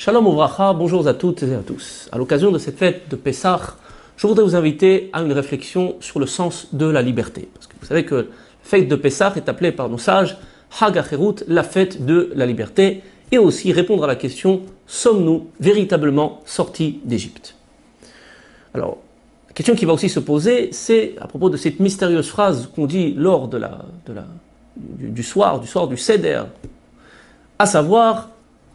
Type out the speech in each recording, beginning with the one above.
Shalom Ouvracha, bonjour à toutes et à tous. À l'occasion de cette fête de Pessah, je voudrais vous inviter à une réflexion sur le sens de la liberté. Parce que vous savez que la fête de Pessah est appelée par nos sages Hag HaCherut, la fête de la liberté, et aussi répondre à la question, sommes-nous véritablement sortis d'Égypte? Alors, la question qui va aussi se poser, c'est à propos de cette mystérieuse phrase qu'on dit lors du soir du Seder, à savoir,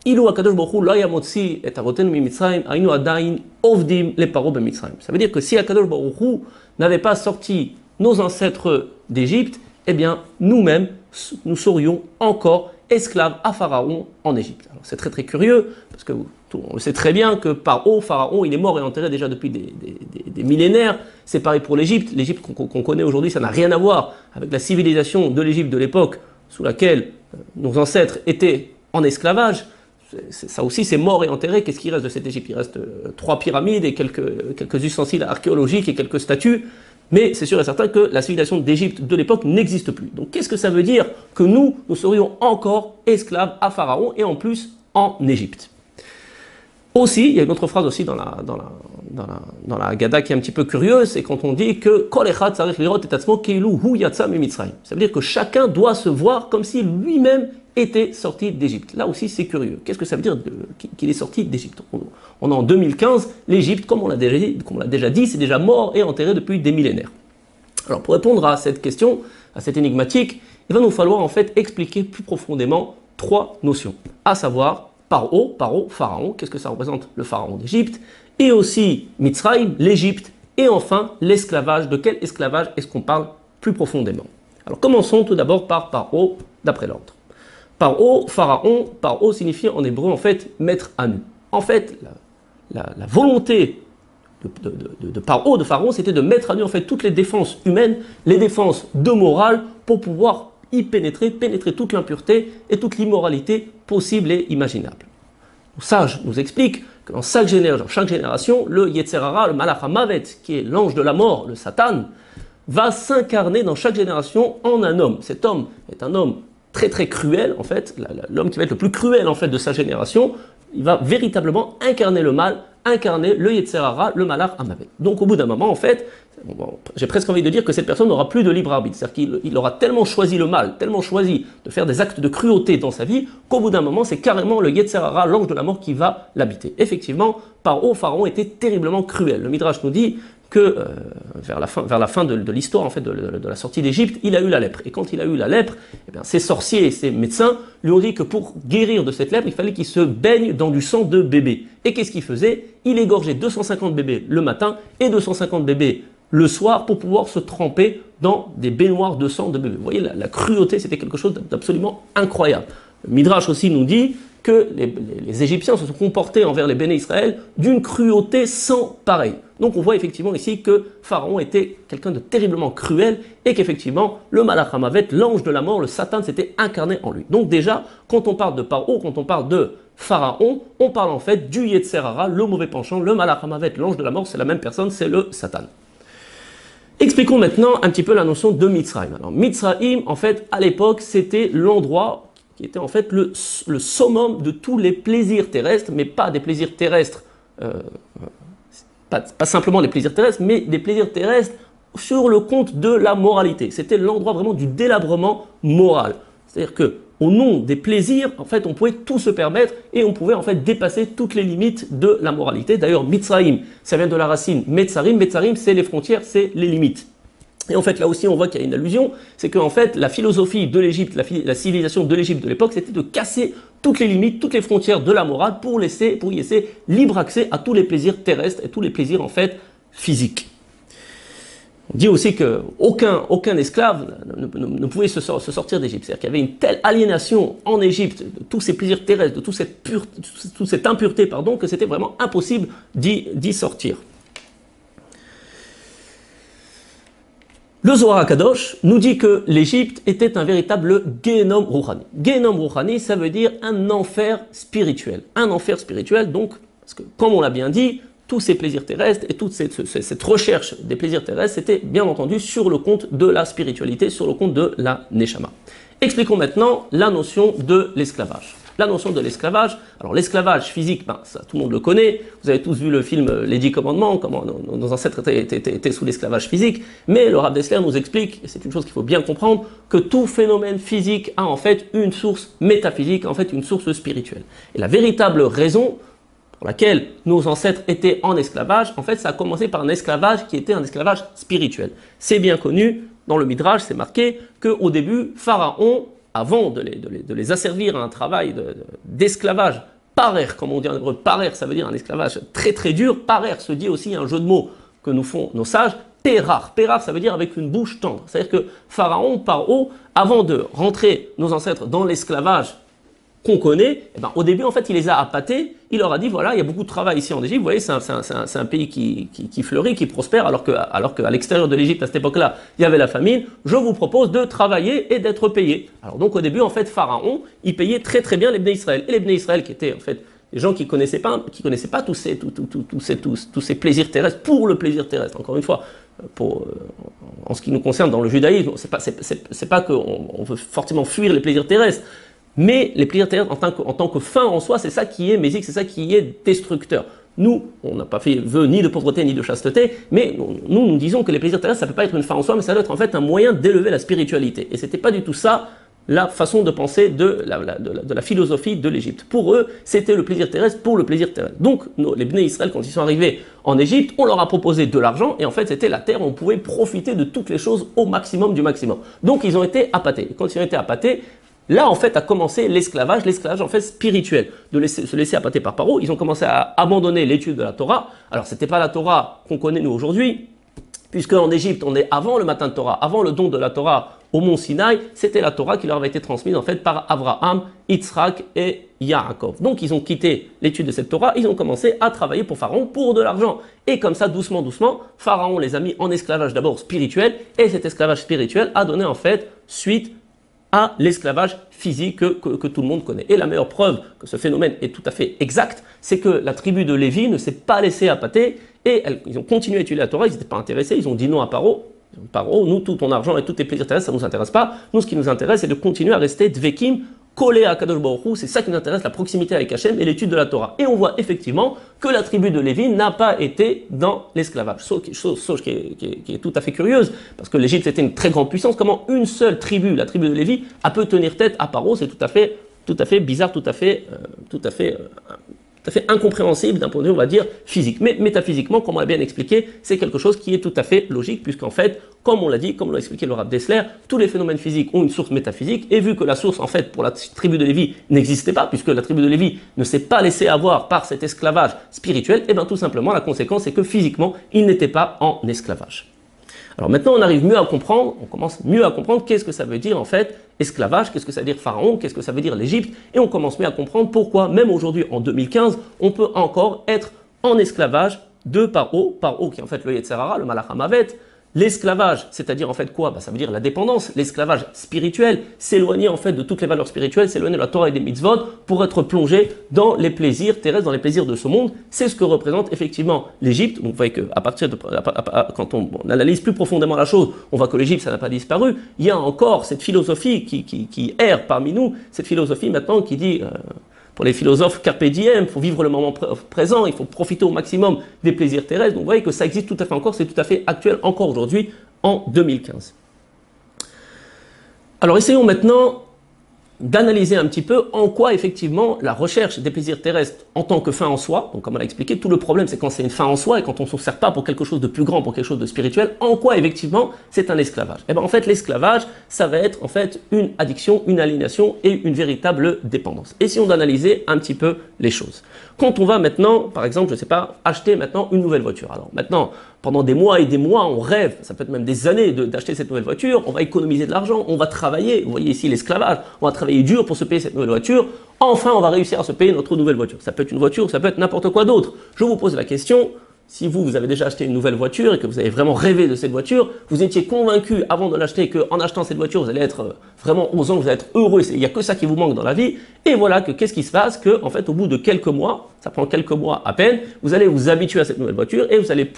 Ilu HaKadosh Baruch Hu lo haya motzi et avotenu miMitzrayim, haynu adayin ovdim leparo b'Mitzrayim. Ça veut dire que si HaKadosh Baruch Hu n'avait pas sorti nos ancêtres d'Égypte, eh bien, nous-mêmes, nous serions encore esclaves à Pharaon en Égypte. Alors c'est très très curieux, parce que on sait très bien que Pharaon, il est mort et enterré déjà depuis des millénaires. C'est pareil pour l'Égypte. L'Égypte qu'on connaît aujourd'hui, ça n'a rien à voir avec la civilisation de l'Égypte de l'époque sous laquelle nos ancêtres étaient en esclavage. Ça aussi, c'est mort et enterré. Qu'est-ce qui reste de cette Égypte? Il reste 3 pyramides et quelques ustensiles archéologiques et quelques statues. Mais c'est sûr et certain que la civilisation d'Égypte de l'époque n'existe plus. Donc qu'est-ce que ça veut dire que nous serions encore esclaves à Pharaon et en plus en Égypte? Aussi, il y a une autre phrase aussi dans la Haggadah qui est un petit peu curieuse, c'est quand on dit que Kol echad tzarich lirot et atzmo keilu hu yatsa miMitzrayim. Ça veut dire que chacun doit se voir comme si lui-même était sorti d'Égypte. Là aussi, c'est curieux. Qu'est-ce que ça veut dire qu'il est sorti d'Égypte? On est en 2015, l'Égypte, comme on l'a déjà dit, c'est déjà mort et enterré depuis des millénaires. Alors, pour répondre à cette question, à cette énigmatique, il va nous falloir en fait expliquer plus profondément 3 notions, à savoir Paro, Pharaon, qu'est-ce que ça représente le Pharaon d'Égypte, et aussi Mitzrayim, l'Égypte, et enfin l'esclavage. De quel esclavage est-ce qu'on parle plus profondément? Alors, commençons tout d'abord par Paro, d'après l'ordre. Pharaon signifie en hébreu en fait mettre à nu. En fait, la volonté de Pharaon, c'était de mettre à nu en fait toutes les défenses humaines, les défenses de morale, pour pouvoir y pénétrer toute l'impureté et toute l'immoralité possible et imaginable. Les sages nous expliquent que dans chaque génération, le Yetzer Hara, le Malach HaMavet, qui est l'ange de la mort, le Satan, va s'incarner dans chaque génération en un homme. Cet homme est un homme très très cruel, en fait, l'homme qui va être le plus cruel en fait de sa génération, il va véritablement incarner le mal, incarner le Yetzer Hara, le Malach HaMavet. Donc au bout d'un moment, en fait, j'ai presque envie de dire que cette personne n'aura plus de libre arbitre. C'est-à-dire qu'il aura tellement choisi le mal, tellement choisi de faire des actes de cruauté dans sa vie, qu'au bout d'un moment, c'est carrément le Yetzer Hara, l'ange de la mort, qui va l'habiter. Effectivement, Pharaon était terriblement cruel. Le Midrash nous dit que vers la fin de l'histoire en fait, de la sortie d'Égypte, il a eu la lèpre. Et quand il a eu la lèpre, eh bien, ses sorciers et ses médecins lui ont dit que pour guérir de cette lèpre, il fallait qu'il se baigne dans du sang de bébé. Et qu'est-ce qu'il faisait? Il égorgeait 250 bébés le matin et 250 bébés le soir pour pouvoir se tremper dans des baignoires de sang de bébé. Vous voyez, la cruauté, c'était quelque chose d'absolument incroyable. Le Midrash aussi nous dit que les Égyptiens se sont comportés envers les Béné Israël d'une cruauté sans pareil. Donc on voit effectivement ici que Pharaon était quelqu'un de terriblement cruel et qu'effectivement le Malach HaMavet, l'ange de la mort, le Satan, s'était incarné en lui. Donc déjà, quand on parle de Paro, quand on parle de Pharaon, on parle en fait du Yetzer Hara, le mauvais penchant, le Malach HaMavet, l'ange de la mort, c'est la même personne, c'est le Satan. Expliquons maintenant un petit peu la notion de Mitzrayim. Alors Mitzrayim, en fait, à l'époque, c'était l'endroit qui était en fait le summum de tous les plaisirs terrestres, mais pas des plaisirs terrestres, pas simplement des plaisirs terrestres, mais des plaisirs terrestres sur le compte de la moralité. C'était l'endroit vraiment du délabrement moral. C'est-à-dire que au nom des plaisirs, en fait, on pouvait tout se permettre et on pouvait en fait dépasser toutes les limites de la moralité. D'ailleurs, Mitzrayim, ça vient de la racine Metzarim. Metzarim, c'est les frontières, c'est les limites. Et en fait, là aussi, on voit qu'il y a une allusion, c'est qu'en fait, la philosophie de l'Égypte, la civilisation de l'Égypte de l'époque, c'était de casser toutes les limites, toutes les frontières de la morale pour y laisser libre accès à tous les plaisirs terrestres et tous les plaisirs, en fait, physiques. On dit aussi qu'aucun esclave ne pouvait se sortir d'Égypte. C'est-à-dire qu'il y avait une telle aliénation en Égypte de tous ces plaisirs terrestres, de toute cette impureté, que c'était vraiment impossible d'y sortir. Le Zohar HaKadosh nous dit que l'Égypte était un véritable Gehenom Rouhani. Gehenom Rouhani, ça veut dire un enfer spirituel. Un enfer spirituel, donc, parce que comme on l'a bien dit, tous ces plaisirs terrestres et toute cette recherche des plaisirs terrestres, c'était bien entendu sur le compte de la spiritualité, sur le compte de la Neshama. Expliquons maintenant la notion de l'esclavage. la notion de l'esclavage. Alors l'esclavage physique, ben, ça, tout le monde le connaît. Vous avez tous vu le film Les 10 Commandements, comment nos ancêtres étaient sous l'esclavage physique. Mais le Rav Dessler nous explique, et c'est une chose qu'il faut bien comprendre, que tout phénomène physique a en fait une source métaphysique, en fait une source spirituelle. Et la véritable raison pour laquelle nos ancêtres étaient en esclavage, en fait ça a commencé par un esclavage qui était un esclavage spirituel. C'est bien connu, dans le Midrash, c'est marqué qu'au début, Pharaon, avant de les asservir à un travail d'esclavage, parer, comme on dit en hébreu, parer, ça veut dire un esclavage très très dur, parer se dit aussi un jeu de mots que nous font nos sages, pérar, ça veut dire avec une bouche tendre. C'est-à-dire que Pharaon, par haut, avant de rentrer nos ancêtres dans l'esclavage qu'on connaît, eh ben, au début, en fait, il les a appâtés, il leur a dit, voilà, il y a beaucoup de travail ici en Égypte, vous voyez, c'est un pays qui fleurit, qui prospère, alors qu'à l'extérieur de l'Égypte, à cette époque-là, il y avait la famine, je vous propose de travailler et d'être payé. Alors donc, au début, en fait, Pharaon, il payait très très bien les Bnei Israël. Et les Bnei Israël, qui étaient, en fait, des gens qui connaissaient pas tous ces plaisirs terrestres, pour le plaisir terrestre, encore une fois, en ce qui nous concerne dans le judaïsme, c'est pas qu'on veut forcément fuir les plaisirs terrestres, mais les plaisirs terrestres en tant que fin en soi, c'est ça qui est mésique, c'est ça qui est destructeur. Nous, on n'a pas fait vœu ni de pauvreté ni de chasteté, mais nous disons que les plaisirs terrestres, ça ne peut pas être une fin en soi, mais ça doit être en fait un moyen d'élever la spiritualité. Et c'était pas du tout ça la façon de penser de la philosophie de l'Égypte. Pour eux, c'était le plaisir terrestre pour le plaisir terrestre. Donc, les Bnei Israël, quand ils sont arrivés en Égypte, on leur a proposé de l'argent, et en fait, c'était la terre où on pouvait profiter de toutes les choses au maximum du maximum. Donc, ils ont été appâtés. Et quand ils ont été appâtés, là, en fait, a commencé l'esclavage en fait spirituel, se laisser appâter par Paro. Ils ont commencé à abandonner l'étude de la Torah. Alors, c'était pas la Torah qu'on connaît nous aujourd'hui, puisque en Égypte, on est avant le matin de Torah, avant le don de la Torah au mont Sinaï, c'était la Torah qui leur avait été transmise en fait par Abraham, Yitzhak et Yaakov. Donc, ils ont quitté l'étude de cette Torah, ils ont commencé à travailler pour Pharaon pour de l'argent. Et comme ça, doucement, doucement, Pharaon les a mis en esclavage d'abord spirituel, et cet esclavage spirituel a donné en fait suite à l'esclavage physique que tout le monde connaît. Et la meilleure preuve que ce phénomène est tout à fait exact, c'est que la tribu de Lévi ne s'est pas laissée appâter et ils ont continué à étudier la Torah, ils n'étaient pas intéressés, ils ont dit non à Paro. Paro, nous, tout ton argent et tous tes plaisirs terrestres, ça ne nous intéresse pas. Nous, ce qui nous intéresse, c'est de continuer à rester dvekim, collé à Kadosh Baruch Hu, c'est ça qui nous intéresse, la proximité avec Hachem et l'étude de la Torah. Et on voit effectivement que la tribu de Lévi n'a pas été dans l'esclavage. Chose qui est tout à fait curieuse, parce que l'Égypte était une très grande puissance. Comment une seule tribu, la tribu de Lévi, a pu tenir tête à Paro? C'est tout à fait bizarre, tout à fait incompréhensible d'un point de vue, on va dire, physique. Mais métaphysiquement, comme on l'a bien expliqué, c'est quelque chose qui est tout à fait logique, puisqu'en fait, comme on l'a dit, comme l'a expliqué le Rav Dessler, tous les phénomènes physiques ont une source métaphysique, et vu que la source, en fait, pour la tribu de Lévi n'existait pas, puisque la tribu de Lévi ne s'est pas laissée avoir par cet esclavage spirituel, et bien tout simplement, la conséquence, c'est que physiquement, ils n'étaient pas en esclavage. Alors maintenant, on arrive mieux à comprendre, on commence mieux à comprendre qu'est-ce que ça veut dire en fait esclavage, qu'est-ce que ça veut dire Pharaon, qu'est-ce que ça veut dire l'Égypte, et on commence mieux à comprendre pourquoi, même aujourd'hui en 2015, on peut encore être en esclavage de Paro qui est en fait le Yetzer Hara, le Malach HaMavet. L'esclavage, c'est-à-dire en fait quoi? Ça veut dire la dépendance, l'esclavage spirituel, s'éloigner en fait de toutes les valeurs spirituelles, s'éloigner de la Torah et des mitzvot pour être plongé dans les plaisirs terrestres, dans les plaisirs de ce monde. C'est ce que représente effectivement l'Égypte. Donc vous voyez qu'à partir de, quand on analyse plus profondément la chose, on voit que l'Égypte, ça n'a pas disparu. Il y a encore cette philosophie qui erre parmi nous, cette philosophie maintenant qui dit... pour les philosophes, carpe diem, il faut vivre le moment présent, il faut profiter au maximum des plaisirs terrestres. Donc vous voyez que ça existe tout à fait encore, c'est tout à fait actuel encore aujourd'hui, en 2015. Alors essayons maintenant d'analyser un petit peu en quoi effectivement la recherche des plaisirs terrestres en tant que fin en soi, donc comme on l'a expliqué, tout le problème c'est quand c'est une fin en soi et quand on ne s'en sert pas pour quelque chose de plus grand, pour quelque chose de spirituel, en quoi effectivement c'est un esclavage. Et bien en fait l'esclavage, ça va être en fait une addiction, une aliénation et une véritable dépendance. Essayons d'analyser un petit peu les choses. Quand on va maintenant, par exemple, je ne sais pas, acheter maintenant une nouvelle voiture. Alors maintenant, pendant des mois et des mois, on rêve, ça peut être même des années d'acheter cette nouvelle voiture, on va économiser de l'argent, on va travailler, vous voyez ici l'esclavage, on va travailler dur pour se payer cette nouvelle voiture, enfin on va réussir à se payer notre nouvelle voiture. Ça peut être une voiture, ça peut être n'importe quoi d'autre. Je vous pose la question, si vous avez déjà acheté une nouvelle voiture et que vous avez vraiment rêvé de cette voiture, vous étiez convaincu avant de l'acheter qu'en achetant cette voiture, vous allez être vraiment aux anges, vous allez être heureux, il n'y a que ça qui vous manque dans la vie. Et voilà que qu'est-ce qui se passe? Que en fait, au bout de quelques mois, ça prend quelques mois à peine, vous allez vous habituer à cette nouvelle voiture et vous allez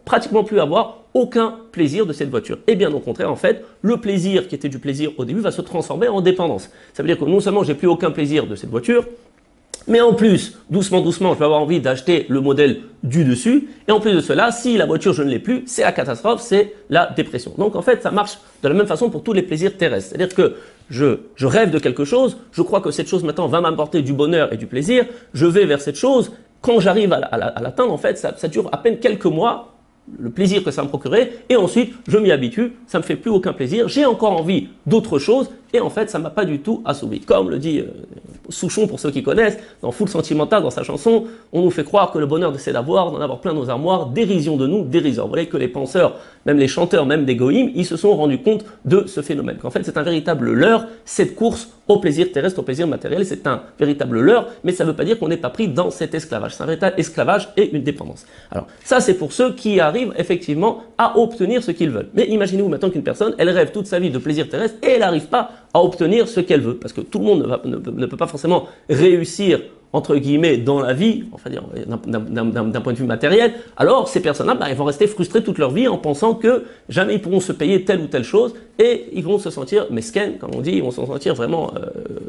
pratiquement plus avoir aucun plaisir de cette voiture. Et bien au contraire, en fait, le plaisir qui était du plaisir au début va se transformer en dépendance. Ça veut dire que non seulement j'ai plus aucun plaisir de cette voiture, mais en plus, doucement, doucement, je vais avoir envie d'acheter le modèle du dessus. Et en plus de cela, si la voiture, je ne l'ai plus, c'est la catastrophe, c'est la dépression. Donc en fait, ça marche de la même façon pour tous les plaisirs terrestres. C'est-à-dire que je rêve de quelque chose, je crois que cette chose maintenant va m'apporter du bonheur et du plaisir, je vais vers cette chose. Quand j'arrive à l'atteindre, en fait, ça dure à peine quelques mois, le plaisir que ça me procurait, et ensuite je m'y habitue, ça me fait plus aucun plaisir, j'ai encore envie d'autre chose, et en fait ça m'a pas du tout assouvi. Comme le dit Souchon pour ceux qui connaissent, dans Full Sentimental, dans sa chanson, on nous fait croire que le bonheur c'est d'avoir, d'en avoir plein nos armoires, dérision de nous, dérisoire. Vous voyez que les penseurs, même les chanteurs, même des goïms, ils se sont rendus compte de ce phénomène. Qu'en fait c'est un véritable leurre, cette course au plaisir terrestre, au plaisir matériel, c'est un véritable leurre, mais ça ne veut pas dire qu'on n'est pas pris dans cet esclavage. C'est un véritable esclavage et une dépendance. Alors ça c'est pour ceux qui arrivent effectivement à obtenir ce qu'ils veulent. Mais imaginez-vous maintenant qu'une personne, elle rêve toute sa vie de plaisir terrestre et elle n'arrive pas à obtenir ce qu'elle veut. Parce que tout le monde ne peut pas forcément réussir entre guillemets dans la vie, enfin dire d'un point de vue matériel. Alors ces personnes-là, elles vont rester frustrées toute leur vie en pensant que jamais ils pourront se payer telle ou telle chose et ils vont se sentir mesquins, comme on dit, ils vont se sentir vraiment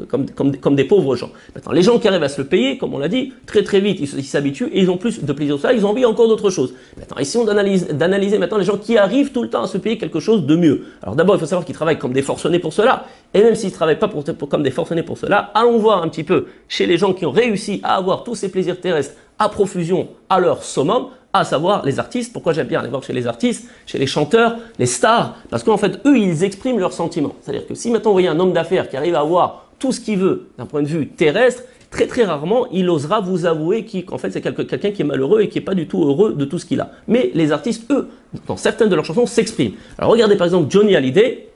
comme des pauvres gens. Maintenant, les gens qui arrivent à se le payer, comme on l'a dit, très très vite, ils s'habituent et ils ont plus de plaisir de ça, ils ont envie encore d'autre chose. Maintenant, essayons d'analyser maintenant les gens qui arrivent tout le temps à se payer quelque chose de mieux. Alors d'abord, il faut savoir qu'ils travaillent comme des forcenés pour cela, et même s'ils ne travaillent pas comme des forcenés pour cela, allons voir un petit peu chez les gens qui ont réussi à avoir tous ces plaisirs terrestres à profusion, à leur summum, à savoir les artistes. Pourquoi j'aime bien aller voir chez les artistes, chez les chanteurs, les stars? Parce qu'en fait, eux, ils expriment leurs sentiments. C'est-à-dire que si maintenant vous voyez un homme d'affaires qui arrive à avoir tout ce qu'il veut d'un point de vue terrestre, très très rarement, il osera vous avouer qu'en fait c'est quelqu'un qui est malheureux et qui n'est pas du tout heureux de tout ce qu'il a. Mais les artistes, eux, dans certaines de leurs chansons, s'expriment. Alors regardez par exemple Johnny Hallyday,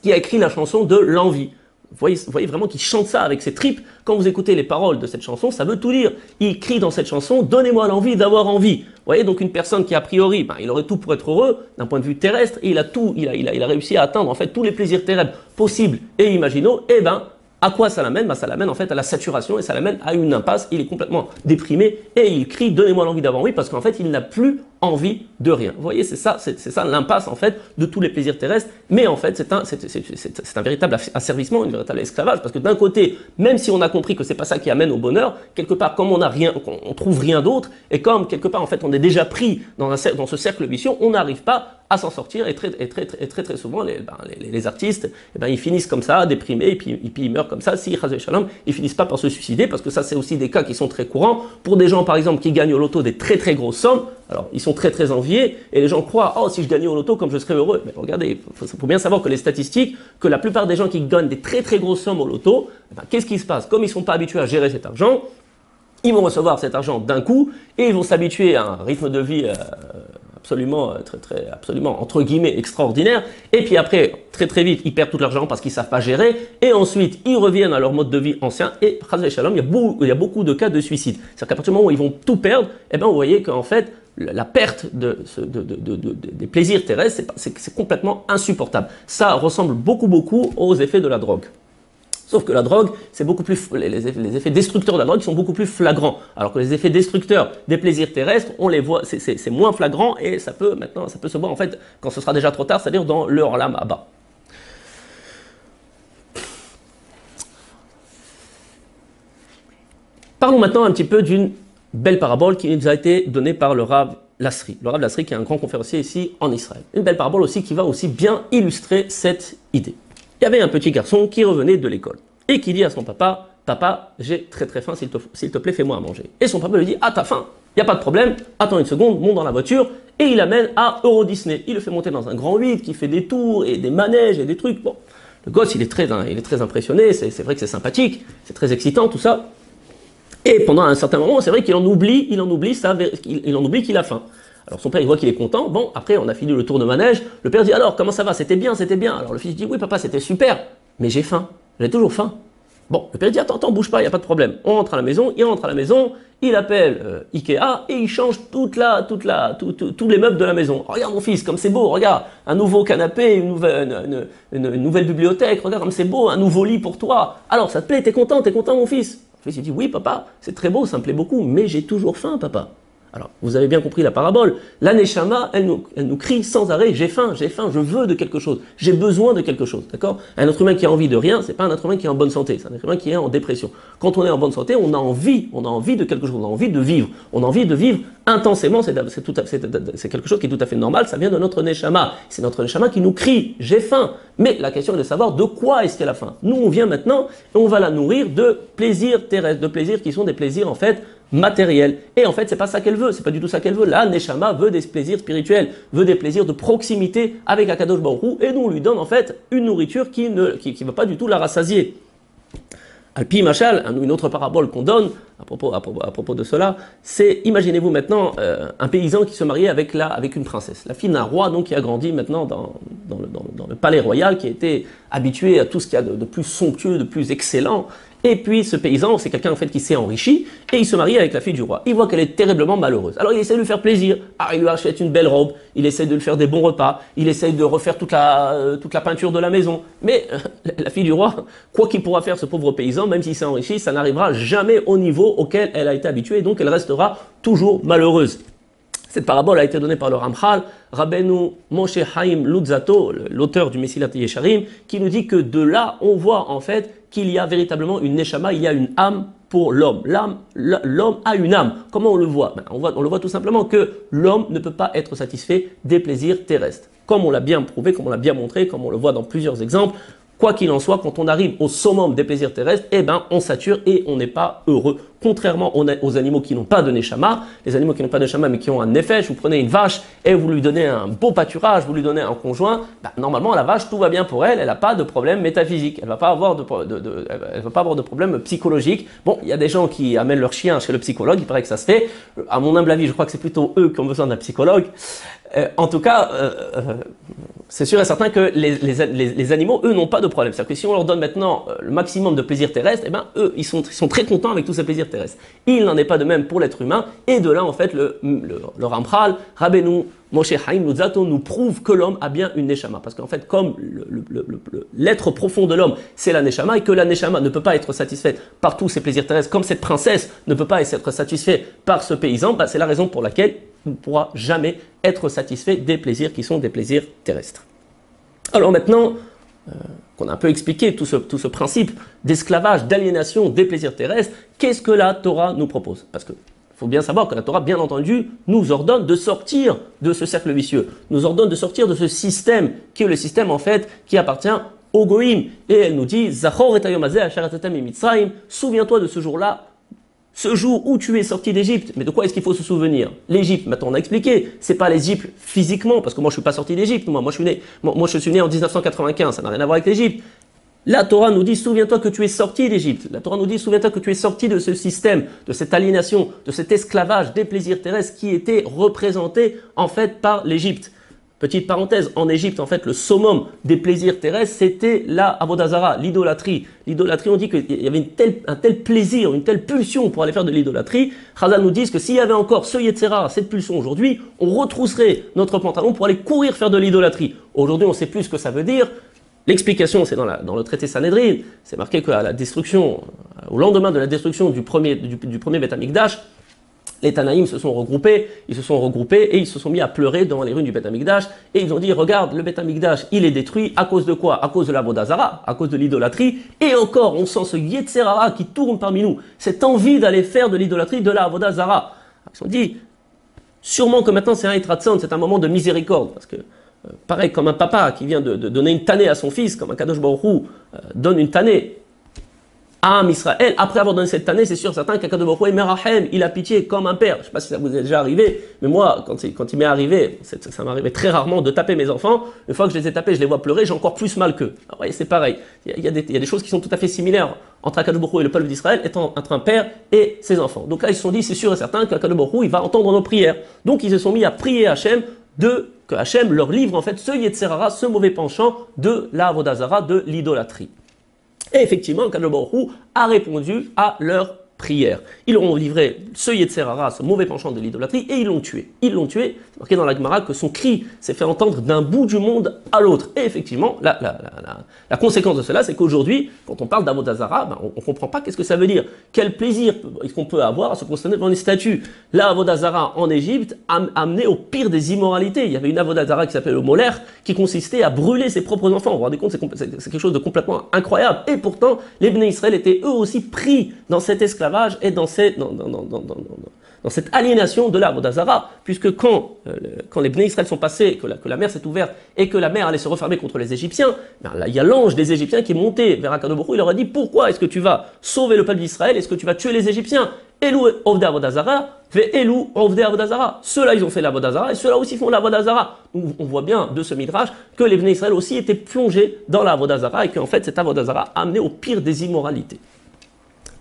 qui a écrit la chanson de l'envie. Vous voyez vraiment qu'il chante ça avec ses tripes. Quand vous écoutez les paroles de cette chanson, ça veut tout dire. Il crie dans cette chanson, donnez-moi l'envie d'avoir envie. Vous voyez, donc une personne qui a priori, il aurait tout pour être heureux d'un point de vue terrestre, et il a réussi à atteindre en fait tous les plaisirs terrestres possibles et imaginaux, et à quoi ça l'amène? Ça l'amène en fait à la saturation et ça l'amène à une impasse. Il est complètement déprimé et il crie donnez-moi l'envie d'avoir envie parce qu'en fait il n'a plus envie de rien. Vous voyez, c'est ça l'impasse en fait de tous les plaisirs terrestres. Mais en fait c'est un véritable asservissement, un véritable esclavage parce que d'un côté, même si on a compris que c'est pas ça qui amène au bonheur, quelque part comme on trouve rien d'autre et comme quelque part en fait on est déjà pris dans ce cercle vicieux, on n'arrive pas à s'en sortir et très souvent les artistes ils finissent comme ça déprimés et puis ils meurent comme ça. Si Shalom, ils finissent pas par se suicider parce que ça c'est aussi des cas qui sont très courants pour des gens par exemple qui gagnent au loto des très grosses sommes. Alors ils sont très enviés et les gens croient oh si je gagnais au loto comme je serais heureux. Mais regardez, faut bien savoir que les statistiques que la plupart des gens qui gagnent des très grosses sommes au loto, qu'est-ce qui se passe? Comme ils sont pas habitués à gérer cet argent, ils vont recevoir cet argent d'un coup et ils vont s'habituer à un rythme de vie absolument entre guillemets extraordinaire et puis après très vite ils perdent tout l'argent parce qu'ils savent pas gérer et ensuite ils reviennent à leur mode de vie ancien et Shalom, il y a beaucoup de cas de suicide. C'est-à-dire qu'à partir du moment où ils vont tout perdre, vous voyez qu'en fait la perte des plaisirs terrestres c'est complètement insupportable. Ça ressemble beaucoup aux effets de la drogue. Sauf que la drogue, c'est beaucoup plus, les effets destructeurs de la drogue sont beaucoup plus flagrants. Alors que les effets destructeurs des plaisirs terrestres, on les voit, c'est moins flagrant et ça peut se voir en fait quand ce sera déjà trop tard, c'est-à-dire dans le Olam Haba. Parlons maintenant un petit peu d'une belle parabole qui nous a été donnée par le Rav Lasri. Le Rav Lasri qui est un grand conférencier ici en Israël. Une belle parabole aussi qui va aussi bien illustrer cette idée. Il y avait un petit garçon qui revenait de l'école et qui dit à son papa, « Papa, j'ai très faim, s'il te plaît, fais-moi à manger. » Et son papa lui dit, « Ah, t'as faim, il n'y a pas de problème, attends une seconde, monte dans la voiture. » Et il l'amène à Euro Disney. Il le fait monter dans un grand 8 qui fait des tours et des manèges et des trucs. Bon, le gosse, il est très impressionné, c'est vrai que c'est sympathique, c'est très excitant tout ça. Et pendant un certain moment, c'est vrai qu'il en oublie qu'il a faim. Alors son père il voit qu'il est content, bon après on a fini le tour de manège, le père dit alors comment ça va, c'était bien, alors le fils dit oui papa c'était super, mais j'ai faim, j'ai toujours faim. Bon, le père dit, attends, bouge pas, il n'y a pas de problème. On rentre à la maison, il rentre à la maison, il appelle Ikea et il change tous les meubles de la maison. Regarde mon fils, comme c'est beau, regarde, un nouveau canapé, une nouvelle bibliothèque, regarde comme c'est beau, un nouveau lit pour toi. Alors, ça te plaît, t'es content mon fils? Le fils, il dit, oui papa, c'est très beau, ça me plaît beaucoup, mais j'ai toujours faim papa. Alors, vous avez bien compris la parabole. La Neshama, elle nous crie sans arrêt, j'ai faim, je veux de quelque chose, j'ai besoin de quelque chose, d'accord? Un être humain qui a envie de rien, c'est pas un être humain qui est en bonne santé, c'est un être humain qui est en dépression. Quand on est en bonne santé, on a envie de quelque chose, on a envie de vivre, on a envie de vivre intensément, c'est quelque chose qui est tout à fait normal, ça vient de notre Neshama. C'est notre Neshama qui nous crie, j'ai faim. Mais la question est de savoir de quoi est-ce qu'elle a faim. Nous, on vient maintenant et on va la nourrir de plaisirs terrestres, de plaisirs qui sont des plaisirs en fait matériel. Et en fait, c'est pas ça qu'elle veut, c'est pas du tout ça qu'elle veut. La Neshama veut des plaisirs spirituels, veut des plaisirs de proximité avec Akadosh Baruch Hu, et nous on lui donne en fait une nourriture qui ne va pas du tout la rassasier. Alpi Machal, une autre parabole qu'on donne à propos de cela, c'est, imaginez-vous maintenant un paysan qui se mariait avec une princesse, la fille d'un roi donc qui a grandi maintenant dans le palais royal, qui a été habitué à tout ce qu'il y a de plus somptueux, de plus excellent. Et puis ce paysan, c'est quelqu'un en fait qui s'est enrichi et il se marie avec la fille du roi. Il voit qu'elle est terriblement malheureuse. Alors il essaie de lui faire plaisir. Ah, il lui achète une belle robe, il essaie de lui faire des bons repas, il essaie de refaire toute la peinture de la maison. Mais la fille du roi, quoi qu'il pourra faire ce pauvre paysan, même s'il s'est enrichi, ça n'arrivera jamais au niveau auquel elle a été habituée, donc elle restera toujours malheureuse. Cette parabole a été donnée par le Ramchal, Rabbeinu Moshe Chaim Luzzatto, l'auteur du Mesilat Yesharim, qui nous dit que de là, on voit en fait qu'il y a véritablement une neshama, il y a une âme pour l'homme. L'homme a une âme. Comment on le voit? On le voit tout simplement que l'homme ne peut pas être satisfait des plaisirs terrestres. Comme on l'a bien prouvé, comme on l'a bien montré, comme on le voit dans plusieurs exemples, quoi qu'il en soit, quand on arrive au summum des plaisirs terrestres, eh ben, on sature et on n'est pas heureux. Contrairement aux animaux qui n'ont pas de neshama, les animaux qui n'ont pas de neshama mais qui ont un nefesh, vous prenez une vache et vous lui donnez un beau pâturage, vous lui donnez un conjoint, bah, normalement la vache tout va bien pour elle, elle n'a pas de problème métaphysique, elle ne va pas avoir de problème psychologique. Bon, il y a des gens qui amènent leur chien chez le psychologue, il paraît que ça se fait. À mon humble avis, je crois que c'est plutôt eux qui ont besoin d'un psychologue. En tout cas, c'est sûr et certain que les animaux, eux, n'ont pas de problème. C'est-à-dire que si on leur donne maintenant le maximum de plaisir terrestre, eh ben, eux, ils sont très contents avec tous ces plaisirs terrestres. Il n'en est pas de même pour l'être humain, et de là, en fait, le Ramchal, Rabbeinu Moshe Chaim Luzzatto nous prouve que l'homme a bien une neshama. Parce qu'en fait, comme l'être profond de l'homme, c'est la neshama, et que la neshama ne peut pas être satisfaite par tous ses plaisirs terrestres, comme cette princesse ne peut pas être satisfaite par ce paysan, bah, c'est la raison pour laquelle il ne pourra jamais être satisfait des plaisirs qui sont des plaisirs terrestres. Alors maintenant, qu'on a un peu expliqué tout ce principe d'esclavage, d'aliénation des plaisirs terrestres, qu'est-ce que la Torah nous propose? Parce que il faut bien savoir que la Torah, bien entendu, nous ordonne de sortir de ce cercle vicieux, nous ordonne de sortir de ce système, qui est le système en fait qui appartient au Goïm. Et elle nous dit, Zachor et Tayom Hazeh Asher Atzatem Mitzrayim, souviens-toi de ce jour-là, ce jour où tu es sorti d'Égypte. Mais de quoi est-ce qu'il faut se souvenir? L'Égypte, maintenant on a expliqué, c'est pas l'Égypte physiquement, parce que moi je suis pas sorti d'Égypte, moi je suis né en 1995, ça n'a rien à voir avec l'Égypte. La Torah nous dit, souviens-toi que tu es sorti d'Égypte. La Torah nous dit, souviens-toi que tu es sorti de ce système, de cette aliénation, de cet esclavage des plaisirs terrestres qui était représenté en fait par l'Égypte. Petite parenthèse, en Égypte, en fait, le summum des plaisirs terrestres, c'était la Avodah Zara, l'idolâtrie. L'idolâtrie, on dit qu'il y avait un tel plaisir, une telle pulsion pour aller faire de l'idolâtrie. Chazal nous dit que s'il y avait encore ce Yetzera, cette pulsion aujourd'hui, on retrousserait notre pantalon pour aller courir faire de l'idolâtrie. Aujourd'hui, on ne sait plus ce que ça veut dire. L'explication, c'est dans le traité Sanhedrin, c'est marqué qu'à la destruction, au lendemain de la destruction du premier Beth Amikdash, les Tanaïm se sont regroupés et ils se sont mis à pleurer devant les ruines du Beth Amikdash et ils ont dit, regarde, le Beth Amikdash, il est détruit à cause de quoi? À cause de la Avodah Zara, à cause de l'idolâtrie, et encore, on sent ce Yetzer Hara qui tourne parmi nous, cette envie d'aller faire de l'idolâtrie, de la Avodah Zara. Ils ont dit, sûrement que maintenant c'est un Etratzon, c'est un moment de miséricorde, parce que pareil, comme un papa qui vient de donner une tannée à son fils, comme un Kadosh Baruch Hu donne une tannée à Israël, après avoir donné cette tannée, c'est sûr certain qu'Akadosh Baruch Hu est Merahem, il a pitié comme un père. Je ne sais pas si ça vous est déjà arrivé, mais moi, quand il m'est arrivé, ça m'arrivait très rarement de taper mes enfants. Une fois que je les ai tapés, je les vois pleurer, j'ai encore plus mal qu'eux. Vous voyez, c'est pareil. Il y a des choses qui sont tout à fait similaires entre Akadosh Baruch Hu et le peuple d'Israël, entre un père et ses enfants. Donc là, ils se sont dit, c'est sûr et certain qu'Akadosh Baruch Hu, il va entendre nos prières. Donc ils se sont mis à prier Hachem que Hachem leur livre en fait ce Yetzer Hara, ce mauvais penchant de la Avodah Zara, de l'idolâtrie. Et effectivement, Kadosh Baruch Hu a répondu à leur prière. Ils ont livré ce Yetzer Hara, ce mauvais penchant de l'idolâtrie, et ils l'ont tué. Ils l'ont tué, c'est marqué dans la Gemara que son cri s'est fait entendre d'un bout du monde à l'autre. Et effectivement, la conséquence de cela, c'est qu'aujourd'hui, quand on parle d'Avodah Zara, ben, on ne comprend pas qu'est-ce que ça veut dire. Quel plaisir est-ce qu'on peut avoir à se constater devant les statues. La Avodah Zara en Égypte a amené au pire des immoralités. Il y avait une Avodah Zara qui s'appelait le Moler, qui consistait à brûler ses propres enfants. Vous vous rendez compte, c'est quelque chose de complètement incroyable. Et pourtant, les Bnei Israël étaient eux aussi pris dans cet esclavage et dans cette aliénation de la Avodah Zara, puisque quand les Bnei Israël sont passés, que la mer s'est ouverte et que la mer allait se refermer contre les Égyptiens, ben là, il y a l'ange des Égyptiens qui est monté vers Akadosh Baruch Hu, il leur a dit: pourquoi est-ce que tu vas sauver le peuple d'Israël? Est-ce que tu vas tuer les Égyptiens? Elou Ovdei Avodah Zara, ve Elou Ovdei Avodah Zara. Ceux-là, ils ont fait l'Avodah Zara et ceux-là aussi font l'Avodah Zara. On voit bien de ce midrash que les Bnei Israël aussi étaient plongés dans l'Avodah Zara et qu'en fait, cette Avodah Zara a amené au pire des immoralités.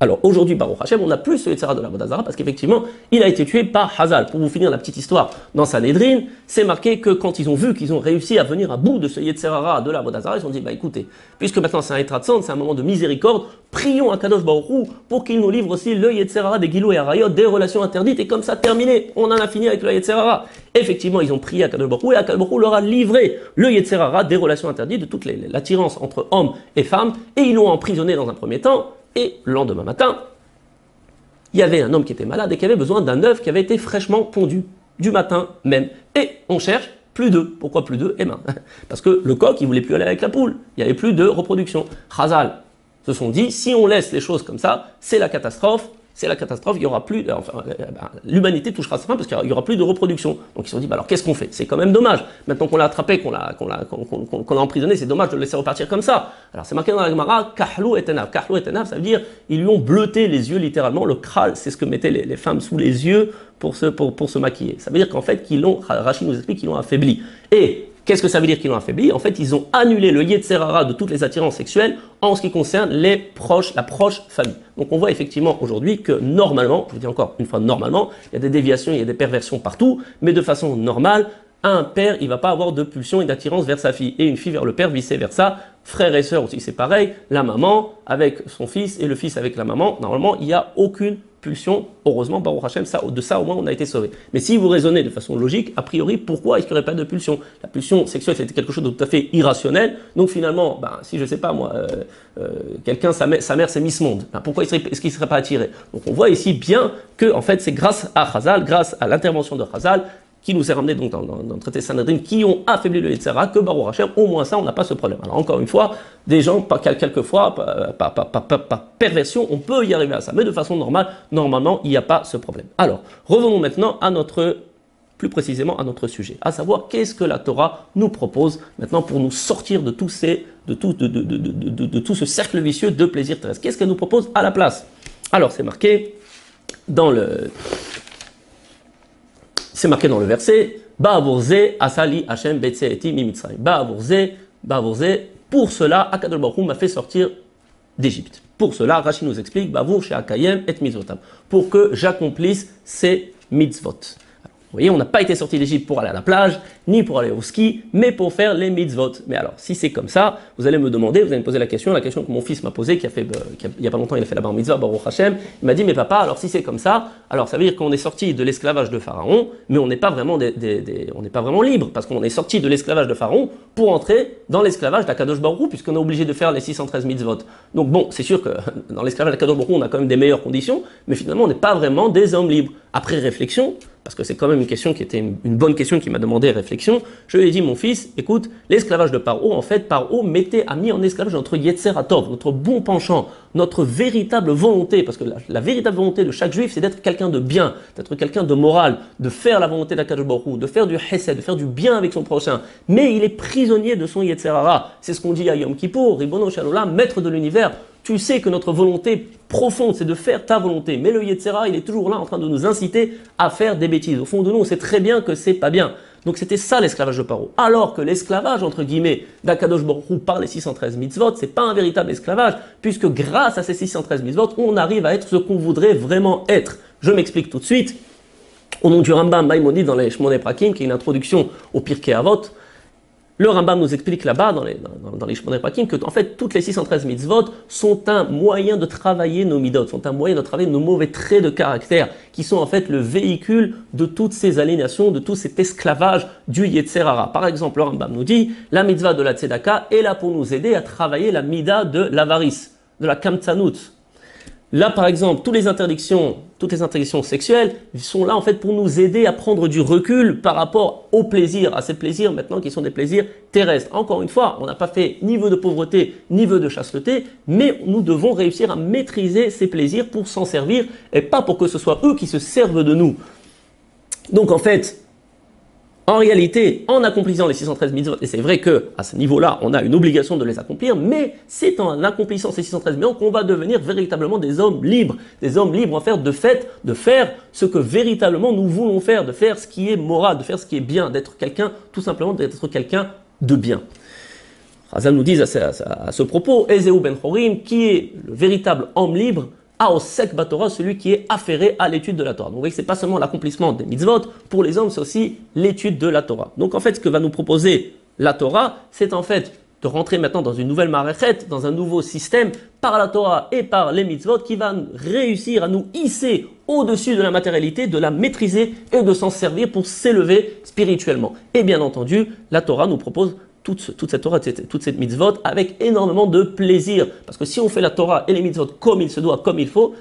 Alors aujourd'hui, Baruch Hashem, on n'a plus ce Yetzer Hara de l'Avodah Zara parce qu'effectivement, il a été tué par Hazal. Pour vous finir la petite histoire, dans Sanhedrin, c'est marqué que quand ils ont vu qu'ils ont réussi à venir à bout de ce Yetzer Hara de l'Avodah Zara, ils se sont dit: bah écoutez, puisque maintenant c'est un Etratzant, c'est un moment de miséricorde, prions à Kadosh Baruch Hu pour qu'il nous livre aussi le Yetzer Hara des Gilou et Arayot, des relations interdites, et comme ça terminé, on en a fini avec le Yetzer Hara. Effectivement, ils ont prié à Kadosh Baruch Hu et Kadosh Baruch Hu leur a livré le Yetzer Hara des relations interdites, de toute l'attirance entre hommes et femmes, et ils l'ont emprisonné dans un premier temps, et le lendemain matin, il y avait un homme qui était malade et qui avait besoin d'un œuf qui avait été fraîchement pondu, du matin même. Et on cherche plus d'œufs. Pourquoi plus d'œufs? Eh bien, parce que le coq, il voulait plus aller avec la poule. Il n'y avait plus de reproduction. Chazal se sont dit: si on laisse les choses comme ça, c'est la catastrophe. C'est la catastrophe, il y aura plus, l'humanité touchera sa fin parce qu'il n'y aura plus de reproduction. Donc ils se sont dit: bah alors qu'est-ce qu'on fait? C'est quand même dommage. Maintenant qu'on l'a attrapé, qu'on l'a emprisonné, c'est dommage de le laisser repartir comme ça. Alors c'est marqué dans la Gemara, Kahlou et Tenav. Kahlou et Tenav, ça veut dire ils lui ont bleuté les yeux littéralement. Le kral, c'est ce que mettaient les femmes sous les yeux pour se maquiller. Ça veut dire qu'en fait, Rachid nous explique qu'ils l'ont affaibli. Et qu'est-ce que ça veut dire qu'ils l'ont affaibli? En fait, ils ont annulé le Yetzer Hara de toutes les attirances sexuelles en ce qui concerne la proche famille. Donc on voit effectivement aujourd'hui que normalement, je vous dis encore une fois normalement, il y a des déviations, il y a des perversions partout, mais de façon normale, un père, il ne va pas avoir de pulsion et d'attirance vers sa fille, et une fille vers le père, vice versa. Frères et sœurs aussi, c'est pareil. La maman avec son fils et le fils avec la maman, normalement, il n'y a aucune pulsion. Heureusement, Baruch Hashem, de ça au moins on a été sauvé. Mais si vous raisonnez de façon logique, a priori, pourquoi est-ce qu'il n'y aurait pas de pulsion? La pulsion sexuelle, c'était quelque chose de tout à fait irrationnel. Donc finalement, si je ne sais pas moi, quelqu'un, sa mère c'est Miss Monde, pourquoi est-ce qu'il ne serait pas attiré? Donc on voit ici bien que en fait c'est grâce à Chazal, grâce à l'intervention de Chazal, qui nous est ramené donc dans le traité Sanhedrin, qui ont affaibli le Yetzer Hara, que Baruch Hashem, au moins ça, on n'a pas ce problème. Alors encore une fois, des gens, quelquefois, par perversion, on peut y arriver à ça, mais de façon normale, normalement, il n'y a pas ce problème. Alors, revenons maintenant plus précisément à notre sujet, à savoir qu'est-ce que la Torah nous propose maintenant pour nous sortir de tout ce cercle vicieux de plaisir terrestre. Qu'est-ce qu'elle nous propose à la place? Alors, c'est marqué dans le verset Ba'avurze asali Hashem betseeti mi Mitzrayim. Ba'avurze, pour cela, Akadosh Baruch Hu m'a fait sortir d'Égypte. Pour cela, Rashi nous explique Ba'avur she'akayem et mitzvotam, pour que j'accomplisse ces mitzvot. Vous voyez, on n'a pas été sorti d'Égypte pour aller à la plage, ni pour aller au ski, mais pour faire les mitzvot. Mais alors, si c'est comme ça, vous allez me demander, vous allez me poser la question que mon fils m'a posée, il n'y a pas longtemps, il a fait la bar mitzvah, Baruch Hashem. Il m'a dit: mais papa, alors si c'est comme ça, alors ça veut dire qu'on est sorti de l'esclavage de Pharaon, mais on n'est pas vraiment on n'est pas vraiment libre, parce qu'on est sorti de l'esclavage de Pharaon pour entrer dans l'esclavage d'Akadosh Baruch Hu, puisqu'on est obligé de faire les 613 mitzvot. Donc bon, c'est sûr que dans l'esclavage d'Akadosh Baruch Hu, on a quand même des meilleures conditions, mais finalement, on n'est pas vraiment des hommes libres. Après réflexion, parce que c'est quand même une question qui était une bonne question qui m'a demandé réflexion, je lui ai dit: mon fils, écoute, l'esclavage de Paro, en fait, Paro a mis en esclavage notre Yetzer Hatov, notre bon penchant, notre véritable volonté, parce que la véritable volonté de chaque juif, c'est d'être quelqu'un de bien, d'être quelqu'un de moral, de faire la volonté d'Akadosh Baruch Hu, de faire du chesed, de faire du bien avec son prochain. Mais il est prisonnier de son Yetzer Hara. C'est ce qu'on dit à Yom Kippour, Ribono Shel Olam, maître de l'univers. Tu sais que notre volonté profonde, c'est de faire ta volonté. Mais le Yetzer Hara, il est toujours là en train de nous inciter à faire des bêtises. Au fond de nous, on sait très bien que c'est pas bien. Donc c'était ça l'esclavage de Paro. Alors que l'esclavage, entre guillemets, d'Akadosh Baruch Hu par les 613 mitzvot, c'est pas un véritable esclavage, puisque grâce à ces 613 mitzvot, on arrive à être ce qu'on voudrait vraiment être. Je m'explique tout de suite. Au nom du Rambam Maïmonide dans les Shmoneh Prakim, qui est une introduction au Pirkei Avot, Le Rambam nous explique là-bas, dans les Shmoneh Prakim, que en fait, toutes les 613 mitzvot sont un moyen de travailler nos midot, sont un moyen de travailler nos mauvais traits de caractère, qui sont en fait le véhicule de toutes ces aliénations, de tout cet esclavage du Yetzer Hara. Par exemple, le Rambam nous dit, la mitzvah de la tzedaka est là pour nous aider à travailler la mida de l'avarice, de la kamtsanout. Là, par exemple, toutes les interdictions sexuelles sont là en fait pour nous aider à prendre du recul par rapport aux plaisirs, à ces plaisirs maintenant qui sont des plaisirs terrestres. Encore une fois, on n'a pas fait ni vœu de pauvreté, ni vœu de chasteté, mais nous devons réussir à maîtriser ces plaisirs pour s'en servir et pas pour que ce soit eux qui se servent de nous. Donc en fait, en réalité, en accomplissant les 613 mitzvot, et c'est vrai qu'à ce niveau-là, on a une obligation de les accomplir, mais c'est en accomplissant ces 613 mitzvot qu'on va devenir véritablement des hommes libres en fait, de faire ce que véritablement nous voulons faire, de faire ce qui est moral, de faire ce qui est bien, d'être quelqu'un, tout simplement d'être quelqu'un de bien. Chazal nous dit à ce propos, Ezeu ben Chorim, qui est le véritable homme libre, Aosek Batorah, celui qui est affairé à l'étude de la Torah. Donc vous voyez que ce n'est pas seulement l'accomplissement des mitzvot, pour les hommes c'est aussi l'étude de la Torah. Donc en fait ce que va nous proposer la Torah, c'est en fait de rentrer maintenant dans une nouvelle maréchet, dans un nouveau système, par la Torah et par les mitzvot, qui va réussir à nous hisser au-dessus de la matérialité, de la maîtriser et de s'en servir pour s'élever spirituellement. Et bien entendu, la Torah nous propose toute cette Torah, toute cette mitzvot avec énormément de plaisir. Parce que si on fait la Torah et les mitzvot comme il se doit, comme il faut,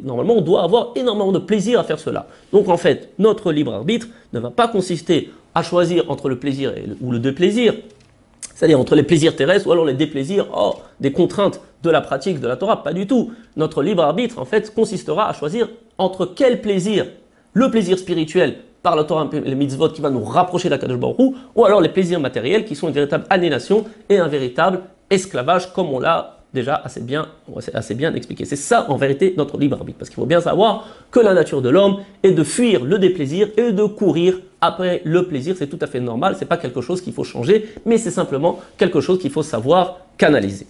normalement on doit avoir énormément de plaisir à faire cela. Donc en fait, notre libre arbitre ne va pas consister à choisir entre le plaisir ou le déplaisir, c'est-à-dire entre les plaisirs terrestres ou alors les déplaisirs, des contraintes de la pratique de la Torah, pas du tout. Notre libre arbitre en fait consistera à choisir entre quel plaisir, le plaisir spirituel, par la Torah et les mitzvot qui va nous rapprocher d'Akadosh Baruch Hu, ou alors les plaisirs matériels qui sont une véritable aliénation et un véritable esclavage, comme on l'a déjà assez bien expliqué. C'est ça en vérité notre libre arbitre, parce qu'il faut bien savoir que la nature de l'homme est de fuir le déplaisir et de courir après le plaisir. C'est tout à fait normal, c'est pas quelque chose qu'il faut changer, mais c'est simplement quelque chose qu'il faut savoir canaliser.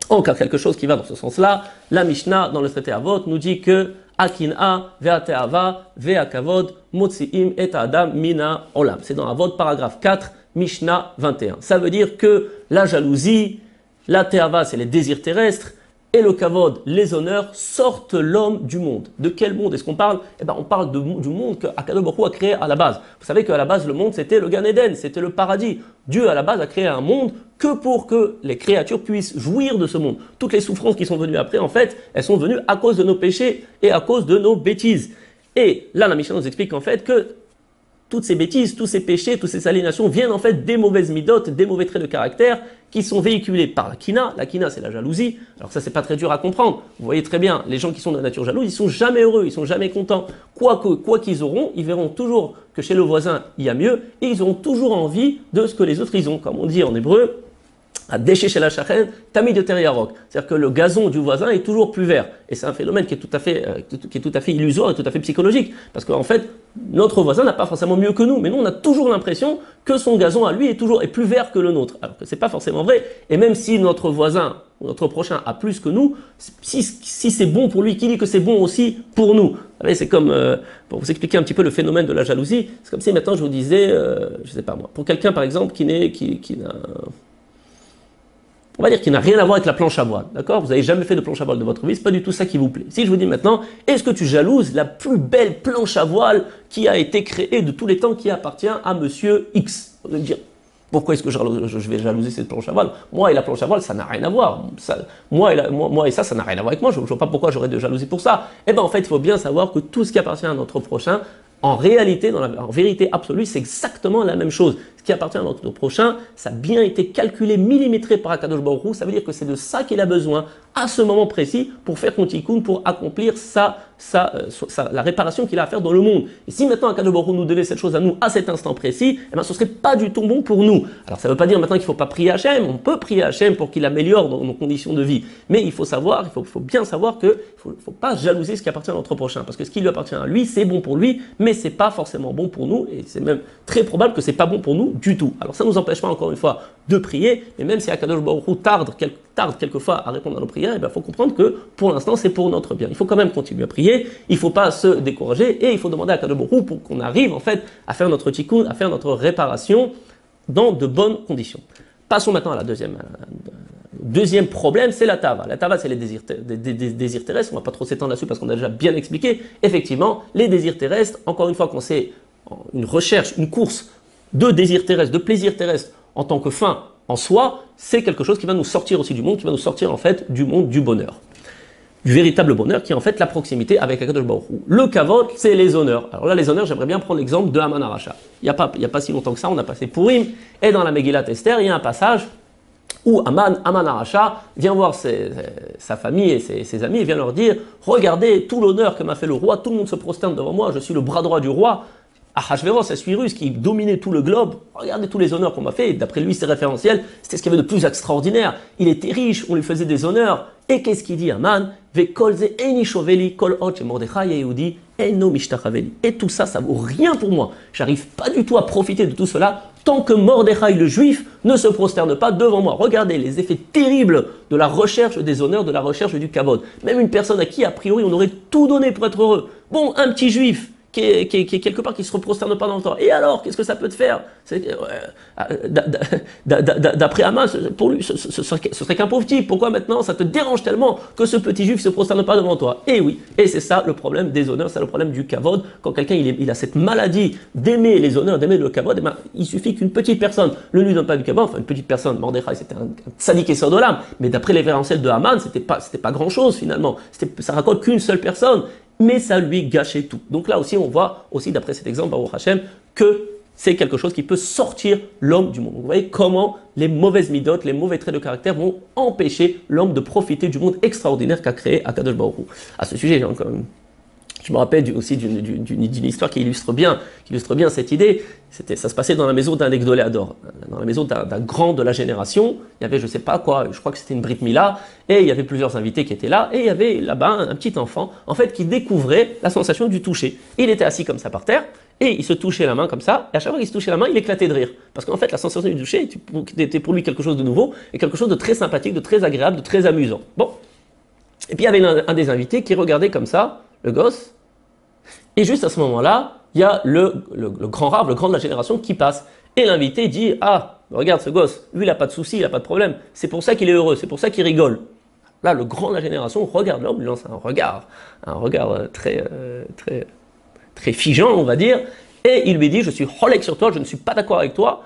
Encore quelque chose qui va dans ce sens-là, la Mishnah dans le traité Avot nous dit que Akin'a ve'ateava ve'akavod motzi'im et adam mina olam. C'est dans Avot paragraphe 4, Mishnah 21. Ça veut dire que la jalousie, la teava c'est les désirs terrestres, et le kavod, les honneurs, sortent l'homme du monde. De quel monde est-ce qu'on parle? On parle du monde qu'Akadosh Baruch Hu a créé à la base. Vous savez qu'à la base, le monde, c'était le Gan Eden, c'était le paradis. Dieu, à la base, a créé un monde que pour que les créatures puissent jouir de ce monde. Toutes les souffrances qui sont venues après, en fait, elles sont venues à cause de nos péchés et à cause de nos bêtises. Et là, la Mishnah nous explique en fait que toutes ces bêtises, tous ces péchés, toutes ces aliénations viennent en fait des mauvaises midotes, des mauvais traits de caractère qui sont véhiculés par la kina. La kina, c'est la jalousie. Alors ça, c'est pas très dur à comprendre. Vous voyez très bien, les gens qui sont de nature jalouse, ils sont jamais heureux, ils sont jamais contents. Quoi qu'ils auront, ils verront toujours que chez le voisin, il y a mieux et ils auront toujours envie de ce que les autres ils ont. Comme on dit en hébreu, à décher chez la chachen, tamid de teriarok. C'est-à-dire que le gazon du voisin est toujours plus vert. Et c'est un phénomène qui est tout à fait illusoire et tout à fait psychologique. Parce qu'en fait, notre voisin n'a pas forcément mieux que nous. Mais nous, on a toujours l'impression que son gazon à lui est plus vert que le nôtre. Alors que c'est pas forcément vrai. Et même si notre voisin, ou notre prochain a plus que nous, si c'est bon pour lui, qui dit que c'est bon aussi pour nous? Vous savez, c'est comme, pour vous expliquer un petit peu le phénomène de la jalousie, c'est comme si maintenant je vous disais, je sais pas moi, pour quelqu'un par exemple qui n'a... On va dire qu'il n'a rien à voir avec la planche à voile, d'accord? Vous n'avez jamais fait de planche à voile de votre vie, c'est pas du tout ça qui vous plaît. Si je vous dis maintenant, est-ce que tu jalouses la plus belle planche à voile qui a été créée de tous les temps, qui appartient à monsieur X? Vous allez me dire, pourquoi est-ce que je vais jalouser cette planche à voile? Moi et la planche à voile, ça n'a rien à voir. Moi et ça n'a rien à voir avec moi. Je ne vois pas pourquoi j'aurais de jalousie pour ça. Eh bien, en fait, il faut bien savoir que tout ce qui appartient à notre prochain, en réalité, en vérité absolue, c'est exactement la même chose. Ce qui appartient à notre prochain, ça a bien été calculé, millimétré par Akadosh Baruch Hu. Ça veut dire que c'est de ça qu'il a besoin à ce moment précis pour faire son tikkun, pour accomplir la réparation qu'il a à faire dans le monde. Et si maintenant Akadosh Baruch Hu nous donnait cette chose à nous à cet instant précis, eh bien, ce serait pas du tout bon pour nous. Alors ça ne veut pas dire maintenant qu'il ne faut pas prier Hachem. On peut prier Hachem pour qu'il améliore nos conditions de vie. Mais il faut bien savoir qu'il ne faut pas jalouser ce qui appartient à notre prochain. Parce que ce qui lui appartient à lui, c'est bon pour lui, mais c'est pas forcément bon pour nous. Et c'est même très probable que c'est pas bon pour nous du tout. Alors ça ne nous empêche pas encore une fois de prier, mais même si Akadosh Baruch Hu tarde quelquefois à répondre à nos prières, il faut comprendre que pour l'instant c'est pour notre bien. Il faut quand même continuer à prier, il ne faut pas se décourager et il faut demander à Akadosh Baruch Hu pour qu'on arrive en fait à faire notre tikkun, à faire notre réparation dans de bonnes conditions. Passons maintenant à la deuxième problème, c'est la tava. La tava, c'est les désirs terrestres. On ne va pas trop s'étendre là-dessus parce qu'on a déjà bien expliqué. Effectivement, les désirs terrestres, encore une fois, quand c'est une recherche, une course de désirs terrestres, de plaisirs terrestres en tant que fin en soi, c'est quelque chose qui va nous sortir aussi du monde, qui va nous sortir en fait du monde du bonheur. Du véritable bonheur qui est en fait la proximité avec Akadosh Baruch Hu. Le kavod, c'est les honneurs. Alors là, les honneurs, j'aimerais bien prendre l'exemple de Haman Aracha. Il n'y a pas si longtemps que ça, on a passé Purim, et dans la Megillat Esther, il y a un passage où Haman Aracha vient voir sa famille et ses amis et vient leur dire « Regardez tout l'honneur que m'a fait le roi, tout le monde se prosterne devant moi, je suis le bras droit du roi. Ahashverosh, Assuérus, qui dominait tout le globe, regardez tous les honneurs qu'on m'a fait. » D'après lui, c'est référentiel, c'était ce qu'il y avait de plus extraordinaire. Il était riche, on lui faisait des honneurs. Et qu'est-ce qu'il dit Haman ? Et tout ça, ça vaut rien pour moi. J'arrive pas du tout à profiter de tout cela tant que Mordechai le juif ne se prosterne pas devant moi. Regardez les effets terribles de la recherche des honneurs, de la recherche du kavod. Même une personne à qui, a priori, on aurait tout donné pour être heureux. Bon, un petit juif qui est quelque part, qui ne se prosterne pas dans le temps. Et alors, qu'est-ce que ça peut te faire ? D'après Haman, pour lui, ce serait qu'un pauvre type. Pourquoi maintenant ça te dérange tellement que ce petit juif ne se prosterne pas devant toi ? Et oui, et c'est ça le problème des honneurs, c'est le problème du kavod. Quand quelqu'un il a cette maladie d'aimer les honneurs, d'aimer le kavod, il suffit qu'une petite personne ne lui donne pas du kavod, enfin une petite personne, Mordechai c'était un tzaddik essor d'olam, mais d'après les référentiels de Haman, c'était pas grand chose finalement, ça raconte qu'une seule personne, mais ça lui gâchait tout. Donc là aussi, on voit aussi d'après cet exemple, Baruch Hashem, que c'est quelque chose qui peut sortir l'homme du monde. Donc vous voyez comment les mauvaises midotes, les mauvais traits de caractère vont empêcher l'homme de profiter du monde extraordinaire qu'a créé Akadosh Baruch Hu. À ce sujet, je me rappelle aussi d'une histoire qui illustre bien cette idée. Ça se passait dans la maison d'un Egdolé Hador, dans la maison d'un grand de la génération. Il y avait, je sais pas quoi, je crois que c'était une Brit Mila, et il y avait plusieurs invités qui étaient là, et il y avait là-bas un petit enfant, en fait, qui découvrait la sensation du toucher. Il était assis comme ça par terre, et il se touchait la main comme ça, et à chaque fois qu'il se touchait la main, il éclatait de rire. Parce qu'en fait, la sensation du toucher était pour lui quelque chose de nouveau, et quelque chose de très sympathique, de très agréable, de très amusant. Bon. Et puis il y avait un des invités qui regardait comme ça, le gosse, et juste à ce moment-là, il y a le grand rave, le grand de la génération qui passe. Et l'invité dit « Ah, regarde ce gosse, lui il n'a pas de souci, il n'a pas de problème, c'est pour ça qu'il est heureux, c'est pour ça qu'il rigole. » Là, le grand de la génération regarde l'homme, lui lance un regard très figeant, on va dire, et il lui dit « Je suis holek sur toi, je ne suis pas d'accord avec toi.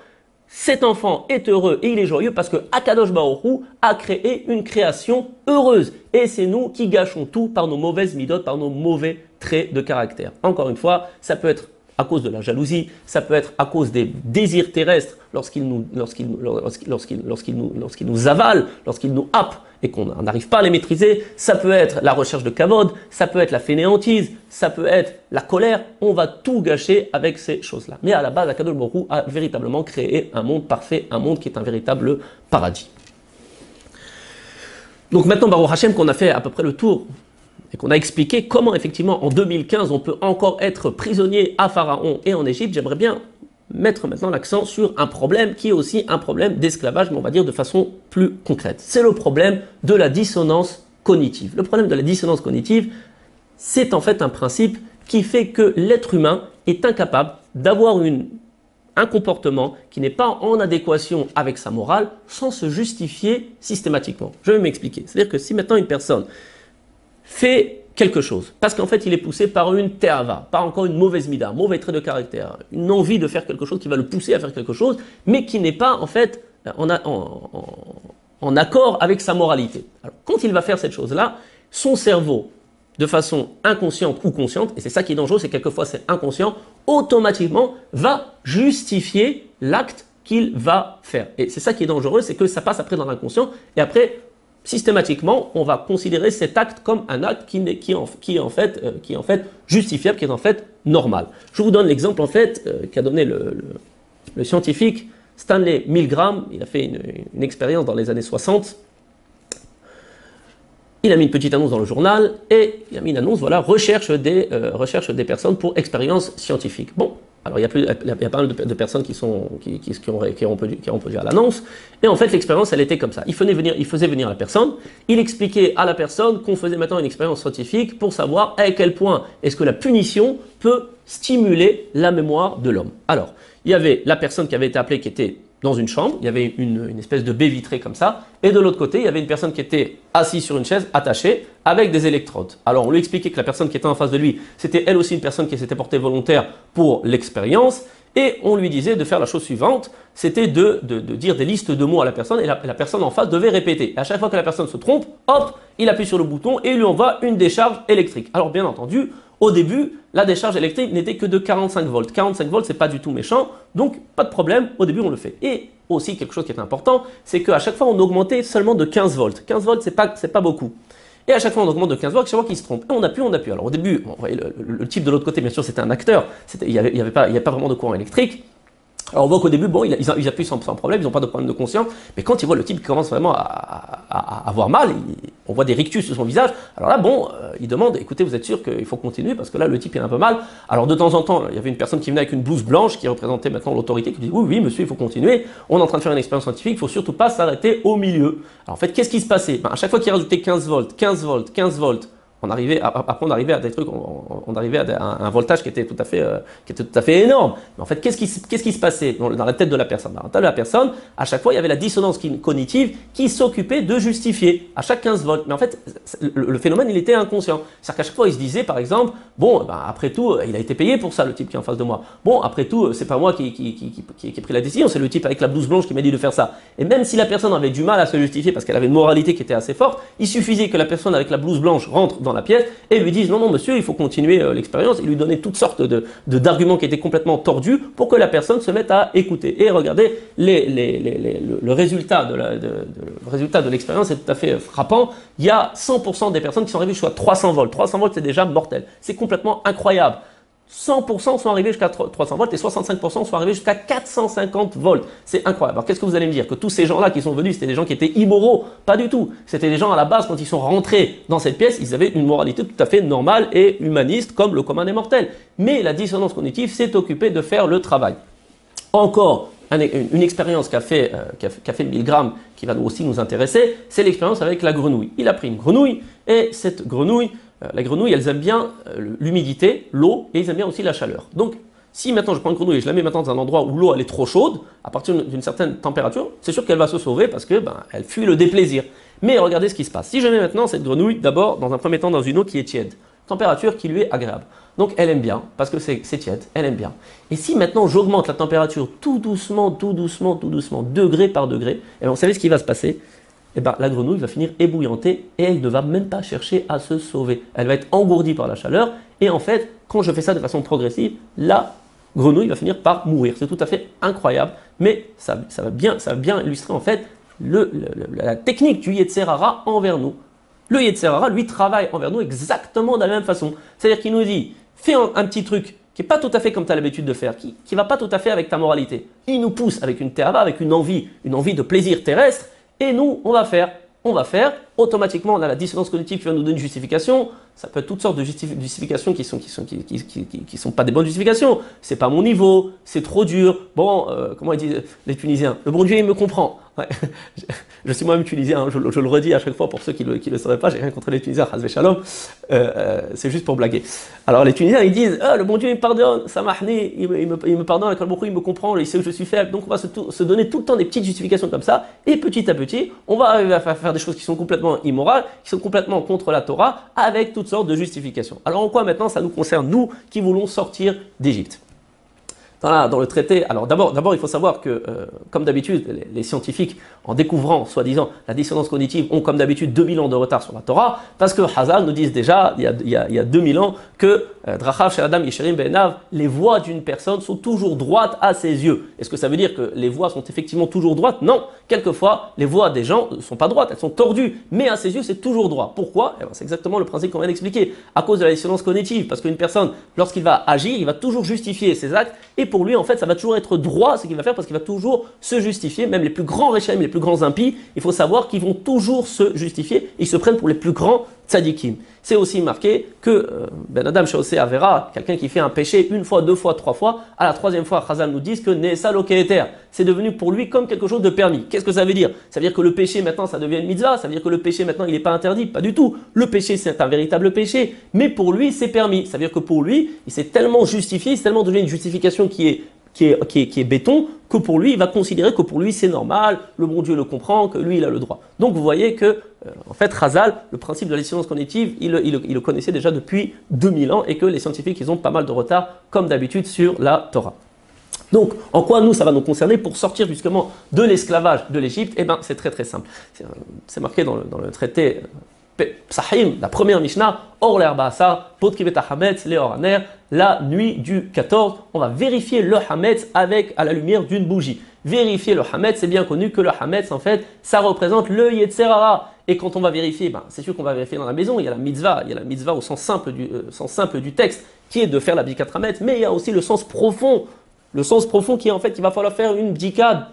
Cet enfant est heureux et il est joyeux parce que Akadosh Baruch Hu a créé une création heureuse. Et c'est nous qui gâchons tout par nos mauvaises midotes, par nos mauvais traits de caractère. » Encore une fois, ça peut être à cause de la jalousie, ça peut être à cause des désirs terrestres lorsqu'ils nous avalent, lorsqu'ils nous happent et qu'on n'arrive pas à les maîtriser. Ça peut être la recherche de kavod, ça peut être la fainéantise, ça peut être la colère. On va tout gâcher avec ces choses-là. Mais à la base, Akadosh Baruch Hu a véritablement créé un monde parfait, un monde qui est un véritable paradis. Donc maintenant, Baruch Hashem, qu'on a fait à peu près le tour et qu'on a expliqué comment effectivement en 2015 on peut encore être prisonnier à Pharaon et en Égypte, j'aimerais bien mettre maintenant l'accent sur un problème qui est aussi un problème d'esclavage, mais on va dire de façon plus concrète. C'est le problème de la dissonance cognitive. Le problème de la dissonance cognitive, c'est en fait un principe qui fait que l'être humain est incapable d'avoir un comportement qui n'est pas en adéquation avec sa morale sans se justifier systématiquement. Je vais m'expliquer. C'est-à-dire que si maintenant une personne fait quelque chose, parce qu'en fait il est poussé par une te'ava, par encore une mauvaise mida, un mauvais trait de caractère, une envie de faire quelque chose qui va le pousser à faire quelque chose, mais qui n'est pas en fait en accord avec sa moralité. Alors, quand il va faire cette chose-là, son cerveau, de façon inconsciente ou consciente, et c'est ça qui est dangereux, c'est quelquefois c'est inconscient, automatiquement va justifier l'acte qu'il va faire. Et c'est ça qui est dangereux, c'est que ça passe après dans l'inconscient, et après, systématiquement, on va considérer cet acte comme un acte qui est en fait justifiable, qui est en fait normal. Je vous donne l'exemple en fait qu'a donné le scientifique Stanley Milgram. Il a fait une expérience dans les années 60. Il a mis une petite annonce dans le journal et il a mis une annonce, voilà, recherche des personnes pour expériences scientifiques. Bon, alors il y a pas mal de personnes qui ont répondu à l'annonce. Et en fait, l'expérience, elle était comme ça. Il faisait venir la personne, il expliquait à la personne qu'on faisait maintenant une expérience scientifique pour savoir à quel point est-ce que la punition peut stimuler la mémoire de l'homme. Alors, il y avait la personne qui avait été appelée qui était dans une chambre, il y avait une espèce de baie vitrée comme ça, et de l'autre côté, il y avait une personne qui était assise sur une chaise, attachée, avec des électrodes. Alors on lui expliquait que la personne qui était en face de lui, c'était elle aussi une personne qui s'était portée volontaire pour l'expérience, et on lui disait de faire la chose suivante, c'était de dire des listes de mots à la personne, et la personne en face devait répéter. Et à chaque fois que la personne se trompe, hop, il appuie sur le bouton et il lui envoie une décharge électrique. Alors bien entendu, au début, la décharge électrique n'était que de 45 volts. 45 volts, c'est pas du tout méchant, donc pas de problème, au début on le fait. Et aussi quelque chose qui est important, c'est qu'à chaque fois on augmentait seulement de 15 volts. 15 volts, c'est pas beaucoup. Et à chaque fois on augmente de 15 volts, chaque fois qu'il se trompe. Et on appuie. Alors au début, bon, vous voyez, le type de l'autre côté, bien sûr, c'était un acteur, il n'y avait pas vraiment de courant électrique. Alors on voit qu'au début, bon, ils appuient sans problème, ils n'ont pas de problème de conscience, mais quand ils voient le type qui commence vraiment à avoir mal, on voit des rictus sur son visage, alors là, bon, ils demandent, écoutez, vous êtes sûr qu'il faut continuer, parce que là, le type, il a un peu mal. Alors de temps en temps, il y avait une personne qui venait avec une blouse blanche, qui représentait maintenant l'autorité, qui dit, oui, monsieur, il faut continuer, on est en train de faire une expérience scientifique, il ne faut surtout pas s'arrêter au milieu. Alors en fait, qu'est-ce qui se passait? À chaque fois qu'il rajoutait 15 volts, 15 volts, 15 volts, après on arrivait à des trucs, on arrivait à un voltage qui était tout à fait énorme. Mais en fait, qu'est-ce qui se passait dans la tête de la personne? Dans la tête de la personne, à chaque fois, il y avait la dissonance cognitive qui s'occupait de justifier à chaque 15 volts. Mais en fait, le phénomène, il était inconscient. C'est-à-dire qu'à chaque fois, il se disait, par exemple, bon, après tout, il a été payé pour ça, le type qui est en face de moi. Bon, après tout, c'est pas moi qui ai pris la décision, c'est le type avec la blouse blanche qui m'a dit de faire ça. Et même si la personne avait du mal à se justifier parce qu'elle avait une moralité qui était assez forte, il suffisait que la personne avec la blouse blanche rentre dans la pièce et lui disent non monsieur, il faut continuer l'expérience, et lui donner toutes sortes d'arguments qui étaient complètement tordus pour que la personne se mette à écouter. Et regardez, le résultat de l'expérience est tout à fait frappant. Il y a 100% des personnes qui sont arrivées jusqu'à 300 volts. 300 volts, c'est déjà mortel. C'est complètement incroyable. 100% sont arrivés jusqu'à 300 volts et 65% sont arrivés jusqu'à 450 volts. C'est incroyable. Alors qu'est-ce que vous allez me dire? Que tous ces gens-là qui sont venus, c'était des gens qui étaient immoraux? Pas du tout. C'était des gens à la base, quand ils sont rentrés dans cette pièce, ils avaient une moralité tout à fait normale et humaniste comme le commun des mortels. Mais la dissonance cognitive s'est occupée de faire le travail. Encore une expérience qu'a fait Milgram, qui va aussi nous intéresser, c'est l'expérience avec la grenouille. Il a pris une grenouille et cette grenouille, la grenouille, elles aiment bien l'humidité, l'eau, et elles aiment bien aussi la chaleur. Donc, si maintenant je prends une grenouille et je la mets maintenant dans un endroit où l'eau elle est trop chaude, à partir d'une certaine température, c'est sûr qu'elle va se sauver parce que elle fuit le déplaisir. Mais regardez ce qui se passe. Si je mets maintenant cette grenouille, d'abord, dans un premier temps, dans une eau qui est tiède, température qui lui est agréable. Donc elle aime bien, parce que c'est tiède, elle aime bien. Et si maintenant j'augmente la température tout doucement, degré par degré, et vous savez ce qui va se passer? La grenouille va finir ébouillantée et elle ne va même pas chercher à se sauver. Elle va être engourdie par la chaleur et en fait, quand je fais ça de façon progressive, la grenouille va finir par mourir. C'est tout à fait incroyable, mais ça va bien illustrer en fait la technique du Yetzer Hara envers nous. Le Yetzer Hara, lui, travaille envers nous exactement de la même façon. C'est-à-dire qu'il nous dit, fais un petit truc qui n'est pas tout à fait comme tu as l'habitude de faire, qui ne va pas tout à fait avec ta moralité. Il nous pousse avec une théava, avec une envie de plaisir terrestre. Et nous, on va faire, automatiquement, on a la dissonance cognitive qui va nous donner une justification. Ça peut être toutes sortes de justifications qui sont pas des bonnes justifications. C'est pas mon niveau, c'est trop dur. Bon, comment ils disent les Tunisiens? Le bon Dieu, il me comprend. Ouais. Je suis moi-même tunisien, hein, je le redis à chaque fois pour ceux qui le sauraient pas, j'ai rien contre les Tunisiens, Hazve Shalom, c'est juste pour blaguer. Alors les Tunisiens ils disent le bon Dieu il me pardonne, Samahni, il me pardonne, il me comprend, il sait que je suis faible, donc on va se donner tout le temps des petites justifications comme ça, et petit à petit, on va arriver à faire des choses qui sont complètement immorales, qui sont complètement contre la Torah, avec toutes sortes de justifications. Alors en quoi maintenant ça nous concerne, nous qui voulons sortir d'Égypte? Dans le traité, alors d'abord il faut savoir que, comme d'habitude, les scientifiques, en découvrant, soi-disant, la dissonance cognitive, ont comme d'habitude 2000 ans de retard sur la Torah, parce que Hazal nous disent déjà, il y a 2000 ans, que Drachav Shel Adam Yesherim Be'enav, les voies d'une personne sont toujours droites à ses yeux. Est-ce que ça veut dire que les voies sont effectivement toujours droites? Non. Quelquefois, les voies des gens ne sont pas droites, elles sont tordues, mais à ses yeux, c'est toujours droit. Pourquoi? C'est exactement le principe qu'on vient d'expliquer. À cause de la dissonance cognitive, parce qu'une personne, lorsqu'il va agir, il va toujours justifier ses actes, et pour lui, en fait, ça va toujours être droit ce qu'il va faire parce qu'il va toujours se justifier. Même les plus grands réchaim, les plus grands impies, il faut savoir qu'ils vont toujours se justifier. Ils se prennent pour les plus grands tzadikim. C'est aussi marqué que Ben Adam Sheosé Avera, quelqu'un qui fait un péché une fois, deux fois, trois fois, à la troisième fois, Chazal nous dit que Nesa Loketer, c'est devenu pour lui comme quelque chose de permis. Qu'est-ce que ça veut dire? Ça veut dire que le péché maintenant ça devient une mitzvah, ça veut dire que le péché maintenant il n'est pas interdit, pas du tout. Le péché c'est un véritable péché, mais pour lui c'est permis. Ça veut dire que pour lui, il s'est tellement justifié, c'est tellement devenu une justification qui est qui est béton, que pour lui, il va considérer que pour lui c'est normal, le bon Dieu le comprend, que lui il a le droit. Donc vous voyez que, en fait, Chazal, le principe de la dissonance cognitive, il le connaissait déjà depuis 2000 ans et que les scientifiques, ils ont pas mal de retard, comme d'habitude, sur la Torah. Donc, en quoi nous, ça va nous concerner pour sortir justement de l'esclavage de l'Égypte? Eh bien, c'est très très simple. C'est marqué dans le traité Psahim, la première Mishnah, Or l'Erbasa, Podkibet Hametz, Leor Aner, la nuit du 14, on va vérifier le Hametz à la lumière d'une bougie. Vérifier le Hametz, c'est bien connu que le Hametz, en fait, ça représente le Yetzer Hara. Et quand on va vérifier, ben, c'est sûr qu'on va vérifier dans la maison, il y a la mitzvah au sens simple du texte, qui est de faire la Bikat Hametz, mais il y a aussi le sens profond. Le sens profond qui est en fait, il va falloir faire une bdikat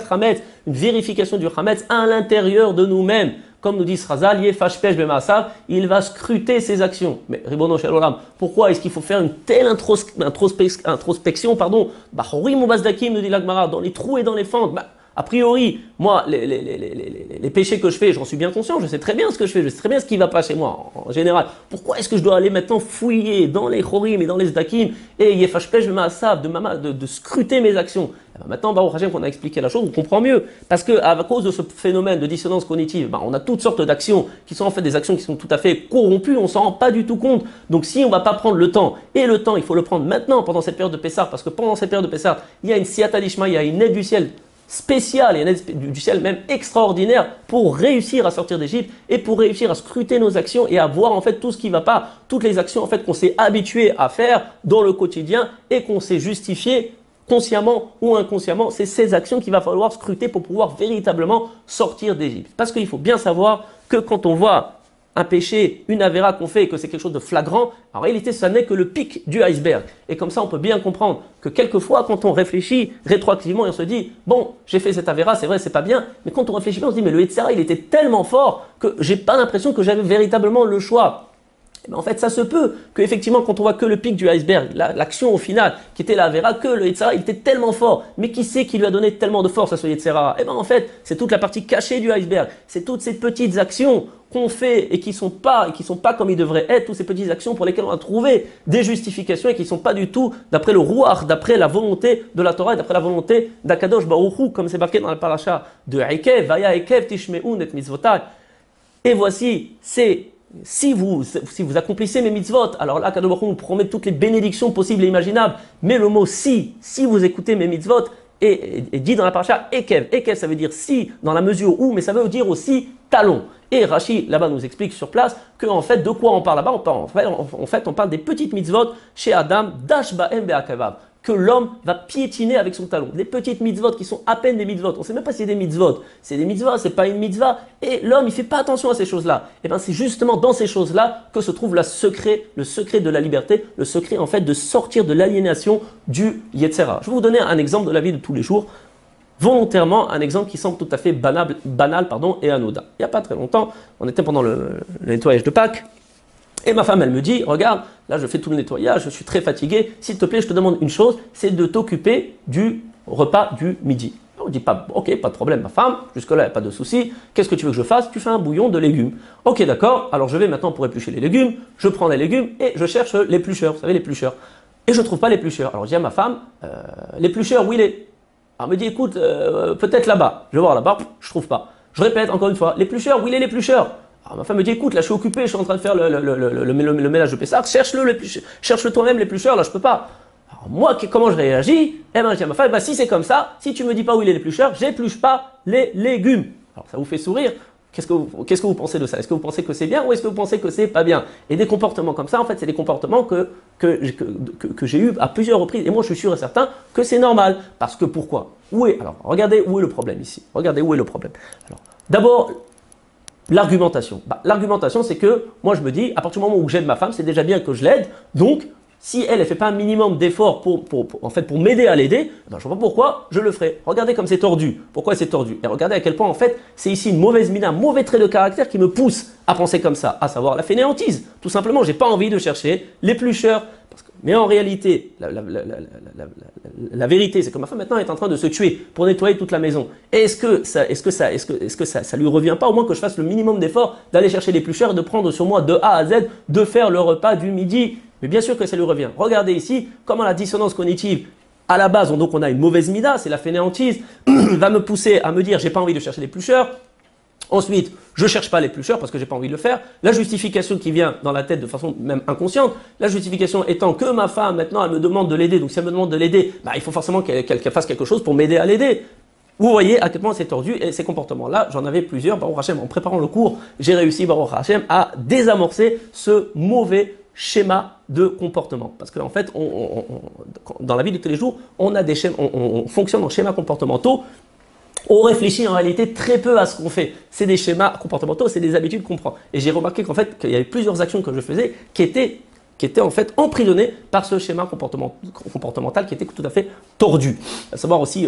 Hametz, une vérification du Hametz à l'intérieur de nous-mêmes. Comme nous dit Chazal, Yefashpesh b'maasav, il va scruter ses actions. Mais Ribono shel olam, pourquoi est-ce qu'il faut faire une telle introspection, pardon, Bachorim ou Bazdakim, nous dit l'Agmara, dans les trous et dans les fentes. A priori, moi, les péchés que je fais, j'en suis bien conscient, je sais très bien ce que je fais, je sais très bien ce qui ne va pas chez moi, en général. Pourquoi est-ce que je dois aller maintenant fouiller dans les chorim et dans les zdakim et yefashpesh b'maasav, de scruter mes actions? Maintenant, Baruch Hashem, qu'on a expliqué la chose, on comprend mieux. Parce qu'à cause de ce phénomène de dissonance cognitive, on a toutes sortes d'actions qui sont en fait des actions qui sont tout à fait corrompues, on ne s'en rend pas du tout compte. Donc si on ne va pas prendre le temps, et le temps, il faut le prendre maintenant, pendant cette période de Pessah, parce que pendant cette période de Pessah, il y a une siyata d'Ishma, il y a une aide du ciel spécial et une aide du ciel même extraordinaire pour réussir à sortir d'Égypte et pour réussir à scruter nos actions et à voir en fait tout ce qui ne va pas, toutes les actions en fait qu'on s'est habitué à faire dans le quotidien et qu'on s'est justifié consciemment ou inconsciemment. C'est ces actions qu'il va falloir scruter pour pouvoir véritablement sortir d'Égypte. Parce qu'il faut bien savoir que quand on voit un péché, une avéra qu'on fait et que c'est quelque chose de flagrant, en réalité, ça n'est que le pic du iceberg. Et comme ça, on peut bien comprendre que quelquefois, quand on réfléchit rétroactivement et on se dit, bon, j'ai fait cette avéra, c'est vrai, c'est pas bien, mais quand on réfléchit bien, on se dit, mais le Yetzirah, il était tellement fort que j'ai pas l'impression que j'avais véritablement le choix. Et bien en fait, ça se peut qu'effectivement, quand on voit que le pic du iceberg, l'action au final, qui était la Avera, que le Yetzirah, il était tellement fort. Mais qui c'est qui lui a donné tellement de force à ce Yetzirah? Et bien en fait, c'est toute la partie cachée du iceberg. C'est toutes ces petites actions qu'on fait et qui sont pas comme ils devraient être, toutes ces petites actions pour lesquelles on a trouvé des justifications et qui ne sont pas du tout d'après le Ruach, d'après la volonté de la Torah et d'après la volonté d'Akadosh Baruch Hu, comme c'est marqué dans la paracha de Ekev, Vaya Ekev Tishme'un et Mitzvotai. Et voici, si vous accomplissez mes mitzvot, alors là, Kadosh Baruch Hu nous promet toutes les bénédictions possibles et imaginables. Mais le mot si vous écoutez mes mitzvot, est dit dans la paracha Ekev. Ekev, ça veut dire si, dans la mesure où, mais ça veut dire aussi talon. Et Rashi, là-bas, nous explique sur place que, en fait, de quoi on parle là-bas? On parle des petites mitzvot chez Adam, Dash Ba'em Be'akavav, que l'homme va piétiner avec son talon. Des petites mitzvot qui sont à peine des mitzvot. On ne sait même pas si c'est des mitzvot. C'est des mitzvot, c'est pas une mitzvah. Et l'homme, il ne fait pas attention à ces choses-là. Et bien, c'est justement dans ces choses-là que se trouve le secret de la liberté, le secret, en fait, de sortir de l'aliénation du Yetzirah. Je vais vous donner un exemple de la vie de tous les jours. Volontairement, un exemple qui semble tout à fait banal et anodin. Il n'y a pas très longtemps, on était pendant le nettoyage de Pâques. Et ma femme, elle me dit, regarde, là je fais tout le nettoyage, je suis très fatigué, s'il te plaît, je te demande une chose, c'est de t'occuper du repas du midi. On dit pas, ok, pas de problème, ma femme, jusque-là, il n'y a pas de souci, qu'est-ce que tu veux que je fasse? Tu fais un bouillon de légumes. Ok, d'accord, alors je vais maintenant pour éplucher les légumes, je prends les légumes et je cherche l'éplucheur, vous savez, l'éplucheur. Et je ne trouve pas l'éplucheur. Alors je dis à ma femme, l'éplucheur, où il est? Alors elle me dit, écoute, peut-être là-bas, je vais voir là-bas, je ne trouve pas. Je répète encore une fois, l'éplucheur, où il est l'éplucheur? Alors ma femme me dit, écoute, là je suis occupé, je suis en train de faire le ménage de Pessah, cherche-le toi-même l'éplucheur, là je peux pas. Alors moi, comment je réagis? Eh bien je dis à ma femme, si c'est comme ça, si tu me dis pas où il est l'éplucheur, j'épluche pas les légumes. Alors ça vous fait sourire? Qu'est-ce que vous pensez de ça? Est-ce que vous pensez que c'est bien ou est-ce que vous pensez que c'est pas bien? Et des comportements comme ça, en fait, c'est des comportements que j'ai eu à plusieurs reprises. Et moi, je suis sûr et certain que c'est normal. Parce que pourquoi? Alors, regardez où est le problème ici. Regardez où est le problème. Alors, d'abord, l'argumentation. L'argumentation, c'est que moi, je me dis, à partir du moment où j'aide ma femme, c'est déjà bien que je l'aide. Donc, si elle ne fait pas un minimum d'efforts pour m'aider à l'aider, je ne vois pas pourquoi je le ferai. Regardez comme c'est tordu. Pourquoi c'est tordu? Et regardez à quel point, en fait, c'est ici une mauvaise mine, un mauvais trait de caractère qui me pousse à penser comme ça, à savoir la fainéantise. Tout simplement, je n'ai pas envie de chercher l'éplucheur. Mais en réalité, la vérité, c'est que ma femme maintenant est en train de se tuer pour nettoyer toute la maison. Est-ce que ça lui revient pas au moins que je fasse le minimum d'efforts d'aller chercher l'éplucheur et de prendre sur moi de A à Z, de faire le repas du midi? Mais bien sûr que ça lui revient. Regardez ici comment la dissonance cognitive À la base, donc on a une mauvaise mida, c'est la fainéantise, va me pousser à me dire j'ai pas envie de chercher l'éplucheur. Ensuite, je ne cherche pas l'éplucheur parce que j'ai pas envie de le faire. La justification qui vient dans la tête de façon même inconsciente, la justification étant que ma femme maintenant elle me demande de l'aider, donc si elle me demande de l'aider, bah, il faut forcément qu'elle fasse quelque chose pour m'aider à l'aider. Vous voyez à quel point c'est tordu et ces comportements-là, j'en avais plusieurs. Baruch Hashem, en préparant le cours, j'ai réussi, Baruch Hashem, à désamorcer ce mauvais schéma de comportement. Parce qu'en fait, dans la vie de tous les jours, on a des schémas, on fonctionne en schémas comportementaux. On réfléchit en réalité très peu à ce qu'on fait. C'est des schémas comportementaux, c'est des habitudes qu'on prend. Et j'ai remarqué qu'en fait, qu'il y avait plusieurs actions que je faisais qui étaient en fait emprisonnées par ce schéma comportemental qui était tout à fait tordu. À savoir aussi,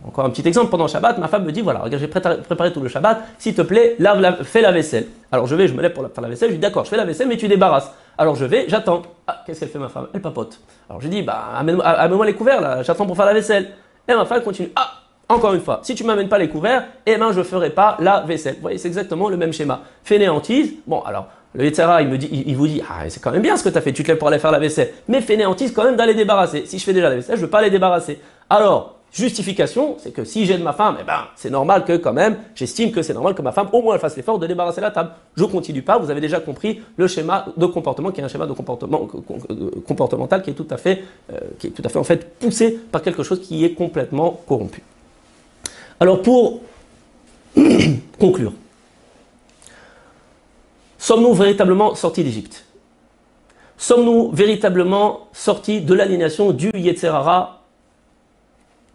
encore un petit exemple, pendant le Shabbat, ma femme me dit, voilà, regarde, j'ai préparé tout le Shabbat, s'il te plaît, fais la vaisselle. Alors je me lève pour faire la vaisselle, je dis d'accord, je fais la vaisselle, mais tu débarrasses. Alors je vais, j'attends. Ah, qu'est-ce qu'elle fait ma femme? Elle papote. Alors je dis, bah, amène-moi les couverts là, j'attends pour faire la vaisselle. Et ma femme continue, ah, encore une fois, si tu ne m'amènes pas les couverts, eh ben je ne ferai pas la vaisselle. Vous voyez, c'est exactement le même schéma. Fainéantise, bon alors, le Yetzirah, il vous dit, ah c'est quand même bien ce que tu as fait, tu te lèves pour aller faire la vaisselle. Mais fainéantise quand même d'aller débarrasser. Si je fais déjà la vaisselle, je ne veux pas les débarrasser. Alors, justification, c'est que si j'aide ma femme, eh ben c'est normal que quand même, j'estime que c'est normal que ma femme au moins elle fasse l'effort de débarrasser la table. Je ne continue pas, vous avez déjà compris le schéma de comportement qui est un schéma de comportement comportemental qui est tout à fait en fait poussé par quelque chose qui est complètement corrompu. Alors pour conclure, sommes-nous véritablement sortis d'Égypte? Sommes-nous véritablement sortis de l'aliénation du Yetzer Hara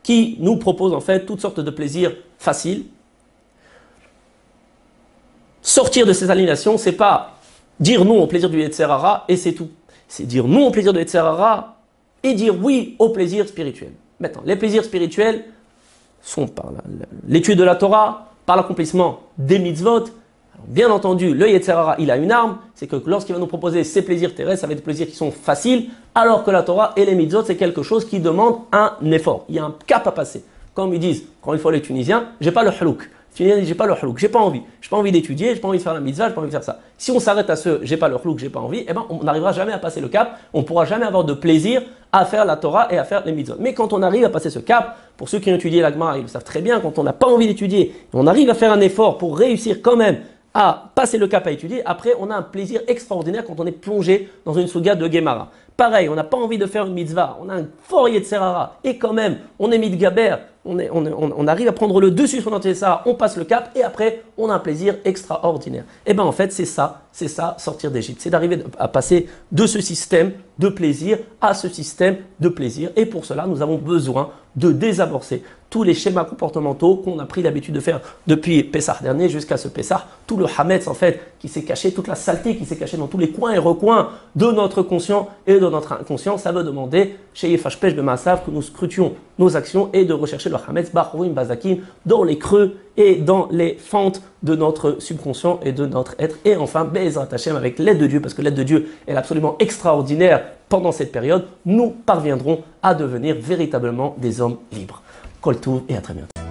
qui nous propose en fait toutes sortes de plaisirs faciles? Sortir de ces aliénations, c'est pas dire non au plaisir du Yetzer Hara et c'est tout. C'est dire non au plaisir du Yetzer Hara et dire oui au plaisir spirituel. Maintenant, les plaisirs spirituels sont par l'étude de la Torah, par l'accomplissement des mitzvot. Alors, bien entendu, le Yetzer Hara, il a une arme, c'est que lorsqu'il va nous proposer ces plaisirs terrestres, ça va être des plaisirs qui sont faciles, alors que la Torah et les mitzvot, c'est quelque chose qui demande un effort. Il y a un cap à passer. Comme ils disent, encore une fois les Tunisiens, j'ai pas le halouk. J'ai pas le halouk, j'ai pas envie. J'ai pas envie d'étudier, j'ai pas envie de faire la mitzvah, j'ai pas envie de faire ça. Si on s'arrête à ce j'ai pas le halouk, j'ai pas envie, eh ben on n'arrivera jamais à passer le cap, on pourra jamais avoir de plaisir à faire la Torah et à faire les mitzvot. Mais quand on arrive à passer ce cap, pour ceux qui ont étudié la Gemara, ils le savent très bien, quand on n'a pas envie d'étudier, on arrive à faire un effort pour réussir quand même à passer le cap à étudier, après on a un plaisir extraordinaire quand on est plongé dans une souga de Gemara. Pareil, on n'a pas envie de faire une mitzvah, on a un fort Yetzer Hara, et quand même, on est mitgaber, on arrive à prendre le dessus sur notre Yetzer Hara, on passe le cap, et après, on a un plaisir extraordinaire. Et bien en fait, c'est ça, sortir d'Égypte. C'est d'arriver à passer de ce système de plaisir à ce système de plaisir. Et pour cela, nous avons besoin de désamorcer tous les schémas comportementaux qu'on a pris l'habitude de faire depuis Pessah dernier jusqu'à ce Pessah. Tout le Hametz, en fait, qui s'est caché, toute la saleté qui s'est cachée dans tous les coins et recoins de notre conscient et de notre inconscient. Ça veut demander, chez Yefashpesh Bemasav, que nous scrutions nos actions et de rechercher le Hametz Bachorim Bazakim dans les creux et dans les fentes de notre subconscient et de notre être. Et enfin, Be'ezrat Hashem, avec l'aide de Dieu, parce que l'aide de Dieu est absolument extraordinaire pendant cette période, nous parviendrons à devenir véritablement des hommes libres. Kol Tov et à très bientôt.